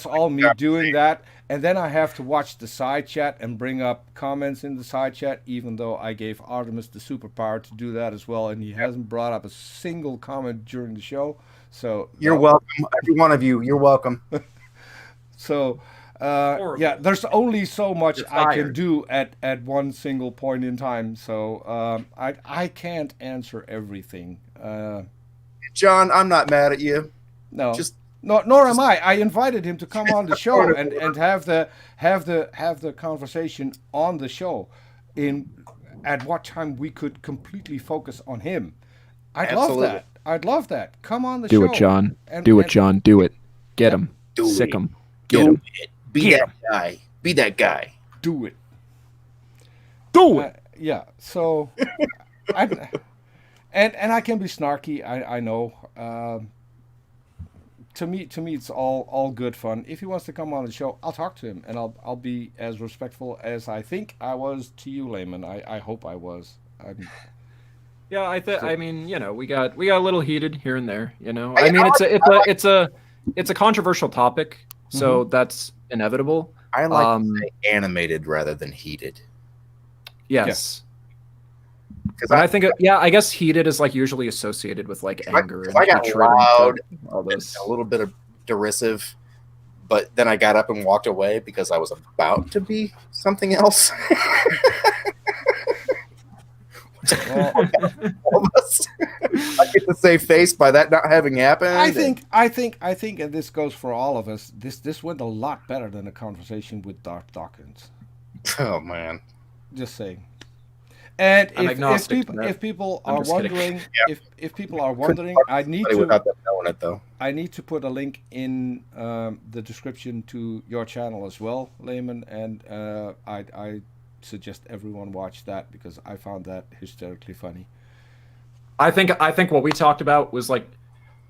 all me doing that, and then I have to watch the side chat and bring up comments in the side chat. Even though I gave Artemis the superpower to do that as well, and he hasn't brought up a single comment during the show. So you're welcome, every one of you. You're welcome. So. There's only so much I can do at one single point in time, so I can't answer everything. John, I'm not mad at you. No, nor am I. I invited him to come on the show and have the conversation on the show. At what time we could completely focus on him. I'd love that. Come on the show. Do it, John. Do it. Get him. Sick him. Get him. Be that guy. Be that guy. Do it. Yeah. So, and I can be snarky. I know. To me, it's all good fun. If he wants to come on the show, I'll talk to him, and I'll be as respectful as I think I was to you, Layman. I hope I was. Yeah, I mean, we got a little heated here and there. I mean, it's a controversial topic, so that's inevitable. I like to say animated rather than heated. Yes. But I think, I guess heated is like usually associated with like anger and I got hatred loud, and all this. A little bit of derisive, but then I got up and walked away because I was about to be something else. I get to save face by that not having happened. I think, and this goes for all of us. This went a lot better than a conversation with Darth Dawkins. Oh man, just saying. And if people I'm are wondering, if people are wondering, I need to without them knowing it though. I need to put a link in the description to your channel as well, Layman, and I suggest everyone watch that because I found that hysterically funny. I think what we talked about was like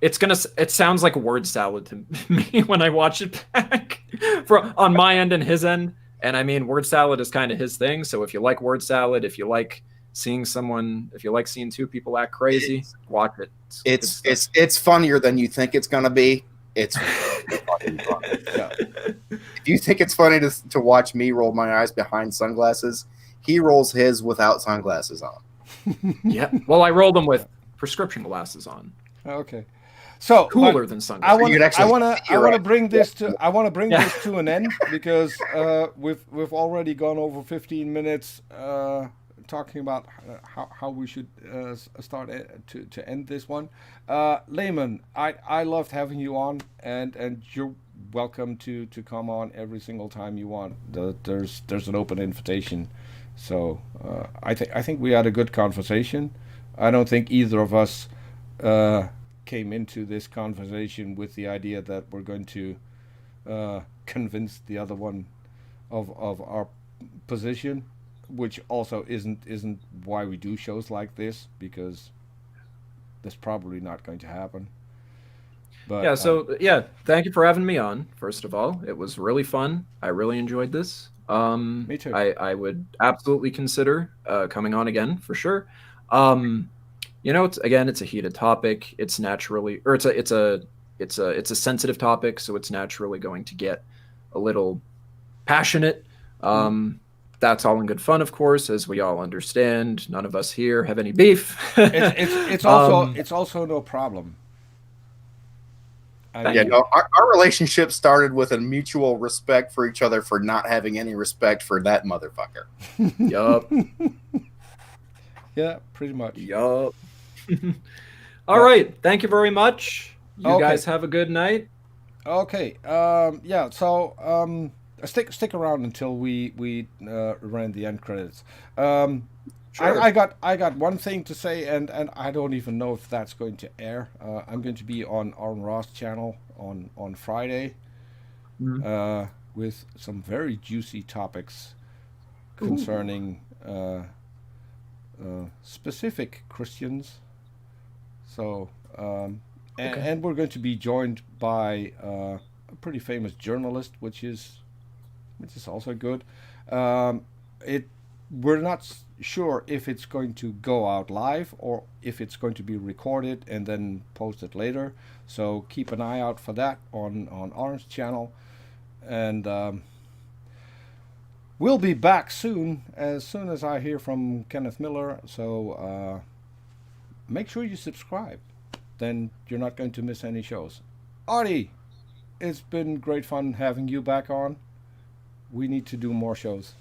it sounds like word salad to me when I watch it back on my end and his end. And I mean, word salad is kind of his thing. So if you like word salad, if you like seeing two people act crazy, watch it. It's funnier than you think it's gonna be. It's fucking fun. Yeah. If you think it's funny to watch me roll my eyes behind sunglasses, he rolls his without sunglasses on. Yeah. Well, I rolled them with prescription glasses on. Okay. So cooler than sunglasses. I want to bring this to an end because we've already gone over 15 minutes talking about how we should start to end this one. Layman, I loved having you on, and you're welcome to come on every single time you want. There's an open invitation. So I think we had a good conversation. I don't think either of us came into this conversation with the idea that we're going to convince the other one of our position, which also isn't why we do shows like this, because that's probably not going to happen. But thank you for having me on. First of all, it was really fun. I really enjoyed this. Me too. I would absolutely consider coming on again for sure. It's a heated topic. It's naturally, or it's a sensitive topic, so it's naturally going to get a little passionate. That's all in good fun, of course, as we all understand. None of us here have any beef. It's also no problem. Our relationship started with a mutual respect for each other for not having any respect for that motherfucker. Yup. Yeah, pretty much. Yup. All right. Thank you very much. You guys have a good night. Okay. stick around until we run the end credits. Sure. I got one thing to say, and I don't even know if that's going to air. I'm going to be on Aaron Ross' channel on Friday with some very juicy topics concerning specific Christians. So, and we're going to be joined by a pretty famous journalist, which is also good. We're not sure if it's going to go out live or if it's going to be recorded and then posted later. So keep an eye out for that on Aaron's channel. And we'll be back soon as I hear from Kenneth Miller. So make sure you subscribe. Then you're not going to miss any shows. Artie, it's been great fun having you back on. We need to do more shows.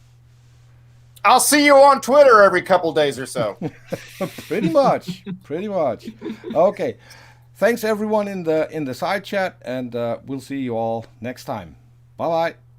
I'll see you on Twitter every couple days or so. Pretty much. Okay. Thanks everyone in the side chat, and we'll see you all next time. Bye bye.